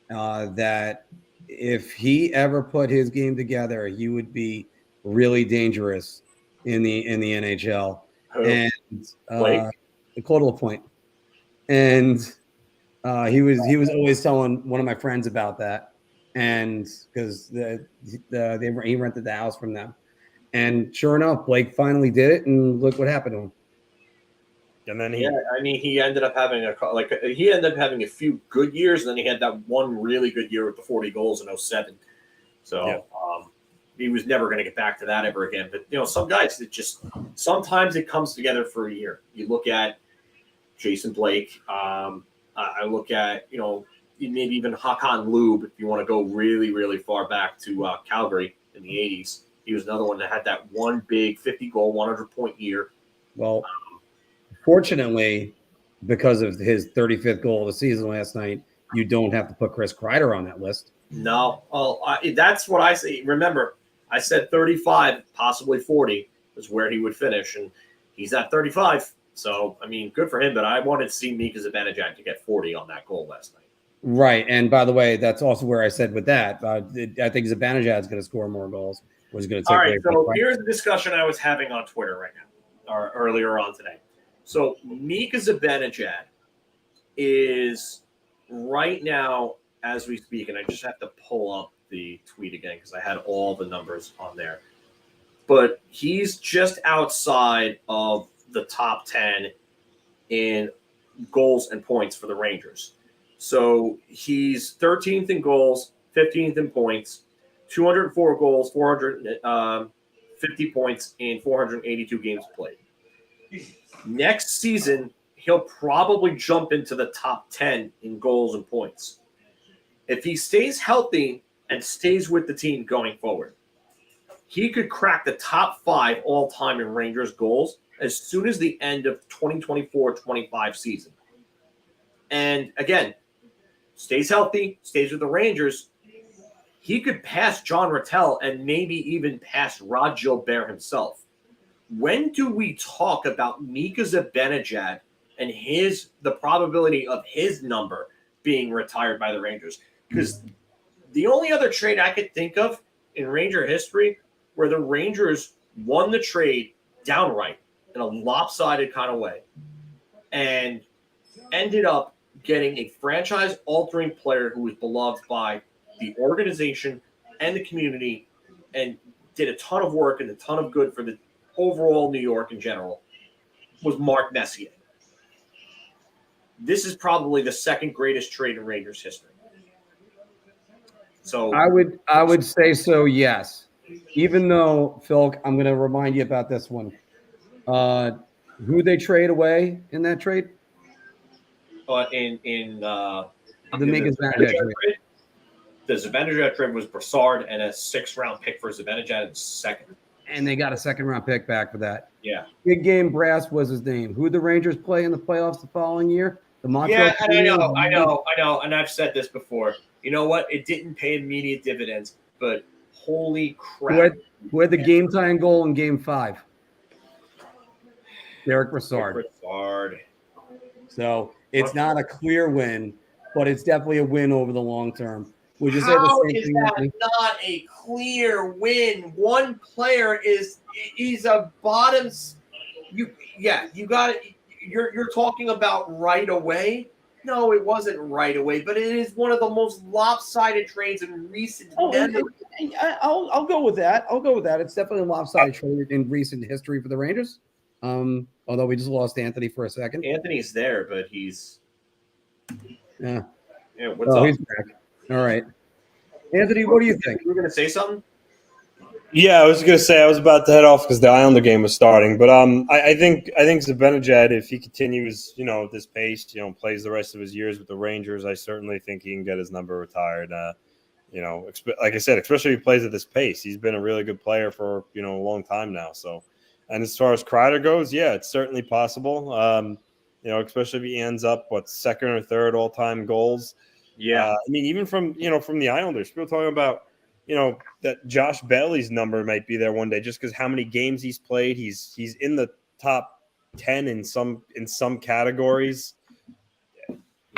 that if he ever put his game together, he would be really dangerous in the NHL. And Claude Point. And he was always telling one of my friends about that, and because he rented the house from them, and sure enough, Blake finally did it, and look what happened to him. And then he ended up having a few good years, and then he had that one really good year with the 40 goals in 2007. So he was never going to get back to that ever again. But some guys, sometimes it comes together for a year. You look at Jason Blake. I look at maybe even Hakan Lube if you want to go really, really far back to Calgary in the 80s. He was another one that had that one big 50-goal, 100-point year. Well, fortunately, because of his 35th goal of the season last night, you don't have to put Chris Kreider on that list. No. Well, that's what I say. Remember, I said 35, possibly 40 is where he would finish, and he's at 35. So, I mean, good for him, but I wanted to see Mika Zibanejad to get 40 on that goal last night. Right, and by the way, that's also where I said with that, I think Zibanejad is going to score more goals. Was going to take. All right, so here's the discussion I was having on Twitter right now, or earlier on today. So Mika Zibanejad is right now, as we speak, and I just have to pull up the tweet again because I had all the numbers on there. But he's just outside of the top 10 in goals and points for the Rangers. So he's 13th in goals, 15th in points, 204 goals, 450 points in 482 games played. Next season, he'll probably jump into the top 10 in goals and points. If he stays healthy and stays with the team going forward, he could crack the top 5 all-time in Rangers goals as soon as the end of 2024-25 season. And again, stays healthy, stays with the Rangers, he could pass John Rattel and maybe even pass Rod Gilbert himself. When do we talk about Mika Zibanejad and the probability of his number being retired by the Rangers? Because the only other trade I could think of in Ranger history where the Rangers won the trade downright in a lopsided kind of way and ended up getting a franchise-altering player who was beloved by the organization and the community and did a ton of work and a ton of good for the overall New York in general, was Marc Messier. This is probably the second greatest trade in Rangers history. So I would say so, yes. Even though, Phil, I'm going to remind you about this one. Who they trade away in that trade? The Mika Zibanejad trade. The Zibanejad trade was Brassard and a 6th-round pick for Zibanejad in second. And they got a 2nd-round pick back for that. Yeah. Big Game Brass was his name. Who did the Rangers play in the playoffs the following year? The Montreal. Yeah, and I know. And I've said this before. You know what? It didn't pay immediate dividends, but holy crap. Who had the game-tying goal in Game 5? Derek Brassard. So it's not a clear win, but it's definitely a win over the long term. Would you say the same thing? How is that not a clear win? One player he's a bottoms. You got it. You're talking about right away. No, it wasn't right away, but it is one of the most lopsided trades in recent memory. I'll go with that. It's definitely a lopsided trade in recent history for the Rangers. Although we just lost Anthony for a second. Anthony's there, but he's yeah. What's up? He's back. All right, Anthony, what do you think? You were gonna say something? Yeah, I was going to say I was about to head off because the Islander game was starting, but I think Zibanejad, if he continues, at this pace, plays the rest of his years with the Rangers, I certainly think he can get his number retired. Like I said, especially if he plays at this pace, he's been a really good player for a long time now. So, and as far as Kreider goes, yeah, it's certainly possible. Especially if he ends up 2nd or 3rd all-time goals. Yeah, even from the Islanders, people talking about. That Josh Bailey's number might be there one day just because how many games he's played. He's in the top 10 in some categories.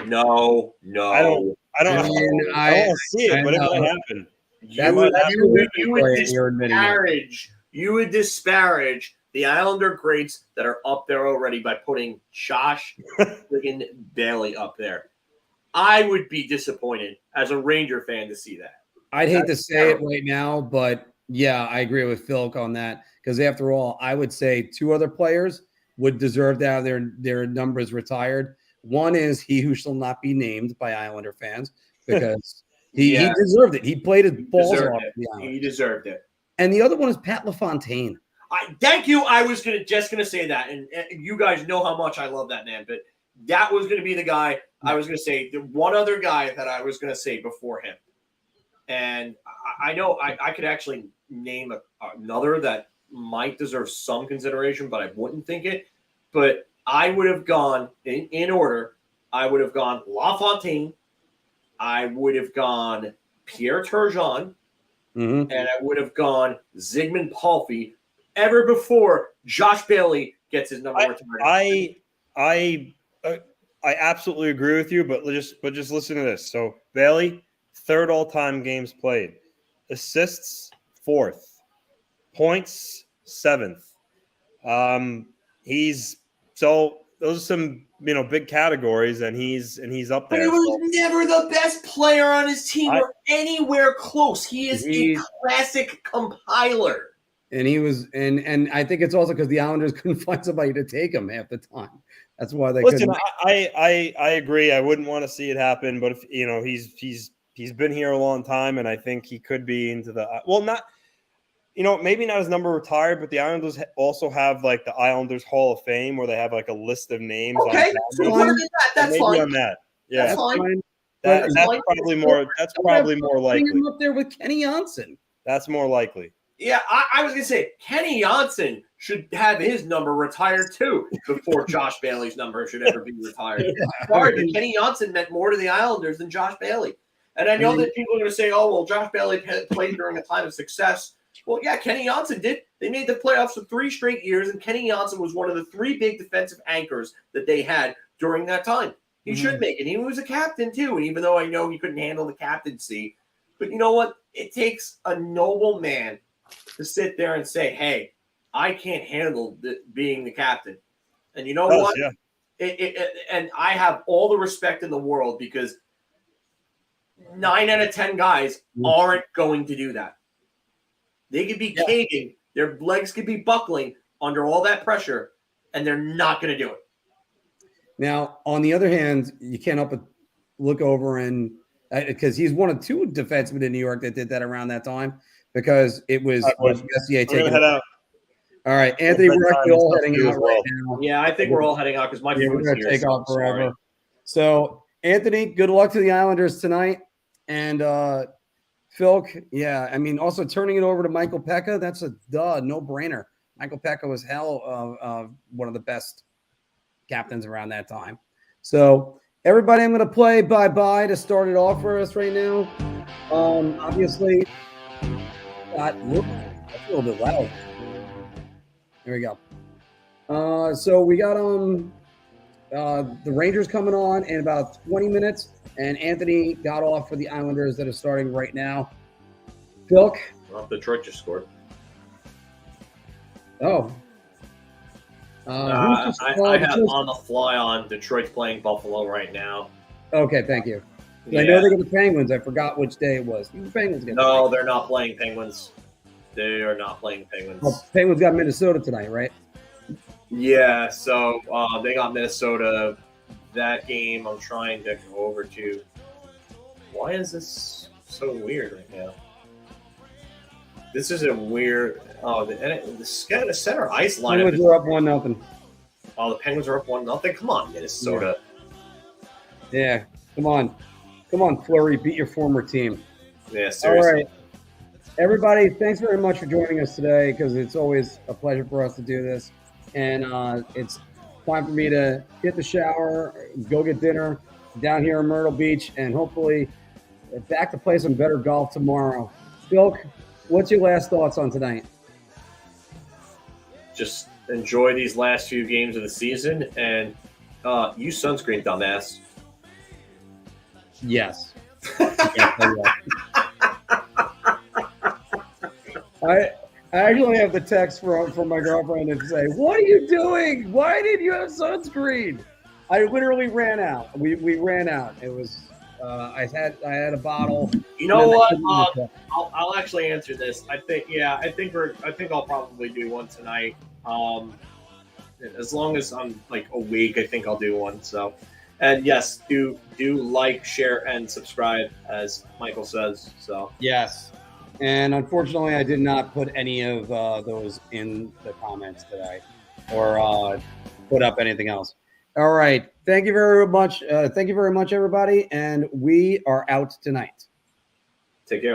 No. I don't see it, but it might happen. You would disparage the Islander greats that are up there already by putting Josh friggin' Bailey up there. I would be disappointed as a Ranger fan to see that. I'd hate to say it right now, but yeah, I agree with Phil on that because after all, I would say 2 other players would deserve to have their numbers retired. One is he who shall not be named by Islander fans because he deserved it. He played his balls off. He deserved it. And the other one is Pat LaFontaine. Thank you. I was just gonna say that, and you guys know how much I love that man, but that was gonna be the guy I was gonna say. The one other guy that I was gonna say before him. And I know I could actually name another that might deserve some consideration, but I wouldn't think it. But I would have gone in order. I would have gone LaFontaine. I would have gone Pierre Turgeon. And I would have gone Zygmunt Palffy ever before Josh Bailey gets his number retired. I absolutely agree with you, but just listen to this. So Bailey, 3rd all-time games played. Assists, 4th. Points, 7th. Those are some big categories, and he's up there. But he was never the best player on his team or anywhere close. He is a classic compiler. And he was, and I think it's also because the Islanders couldn't find somebody to take him half the time. That's why they couldn't. I agree. I wouldn't want to see it happen, but if he's been here a long time, and I think he could be into the maybe not his number retired, but the Islanders also have the Islanders Hall of Fame where they have a list of names. Okay, that's fine. On that, yeah, that's fine. That's probably more. That's probably more likely. Him up there with Kenny Janssen. That's more likely. Yeah, I was gonna say Kenny Janssen should have his number retired too before Josh Bailey's number should ever be retired. Sorry, but Kenny Janssen meant more to the Islanders than Josh Bailey. And I know that people are going to say, oh, well, Josh Bailey played during a time of success. Well, yeah, Kenny Janssen did. They made the playoffs for 3 straight years, and Kenny Janssen was one of the 3 big defensive anchors that they had during that time. He should make it. He was a captain, too, and even though I know he couldn't handle the captaincy, but you know what? It takes a noble man to sit there and say, hey, I can't handle being the captain. And you know what? Yeah. And I have all the respect in the world because 9 out of 10 guys aren't going to do that. They could be caving. Their legs could be buckling under all that pressure, and they're not going to do it. Now, on the other hand, you can't help but look over and because he's one of 2 defensemen in New York that did that around that time because it was SCA taking head out. All right, Anthony, we're actually all heading out right now. Yeah, I think we're all heading out because my food's we're going here. to take off forever. So, Anthony, good luck to the Islanders tonight. And Philk, yeah, I mean, also turning it over to Michael Pekka, that's a no-brainer. Michael Pekka was one of the best captains around that time. So, everybody, I'm going to play bye-bye to start it off for us right now. Obviously, that's a little bit loud. There we go. So we got the Rangers coming on in about 20 minutes, and Anthony got off for the Islanders that are starting right now. Philk? Well, Detroit just scored. Oh. I have on the fly on Detroit's playing Buffalo right now. Okay, thank you. Yeah. I know they got the Penguins. I forgot which day it was. The Penguins No, they're not playing Penguins. They are not playing Penguins. Well, Penguins got Minnesota tonight, right? Yeah, so they got Minnesota. That game I'm trying to go over to. Why is this so weird right now? This is a weird. Oh, the center ice lineup. Penguins are up 1-0. Oh, the Penguins are up 1-0. Come on, Minnesota. Yeah, come on, Fleury, beat your former team. Yeah, seriously. All right. Everybody, thanks very much for joining us today because it's always a pleasure for us to do this. And it's time for me to get the shower, go get dinner down here in Myrtle Beach, and hopefully back to play some better golf tomorrow. Phil, what's your last thoughts on tonight? Just enjoy these last few games of the season and use sunscreen, dumbass. Yes. I actually have the text from my girlfriend and say, "What are you doing? Why did you have sunscreen?" I literally ran out. We ran out. It was I had a bottle. You know what? I'll actually answer this. I think I'll probably do one tonight. As long as I'm like awake, I think I'll do one. So, and yes, do like, share, and subscribe, as Michael says. So yes. And unfortunately, I did not put any of those in the comments today or put up anything else. All right. Thank you very much. Everybody. And we are out tonight. Take care.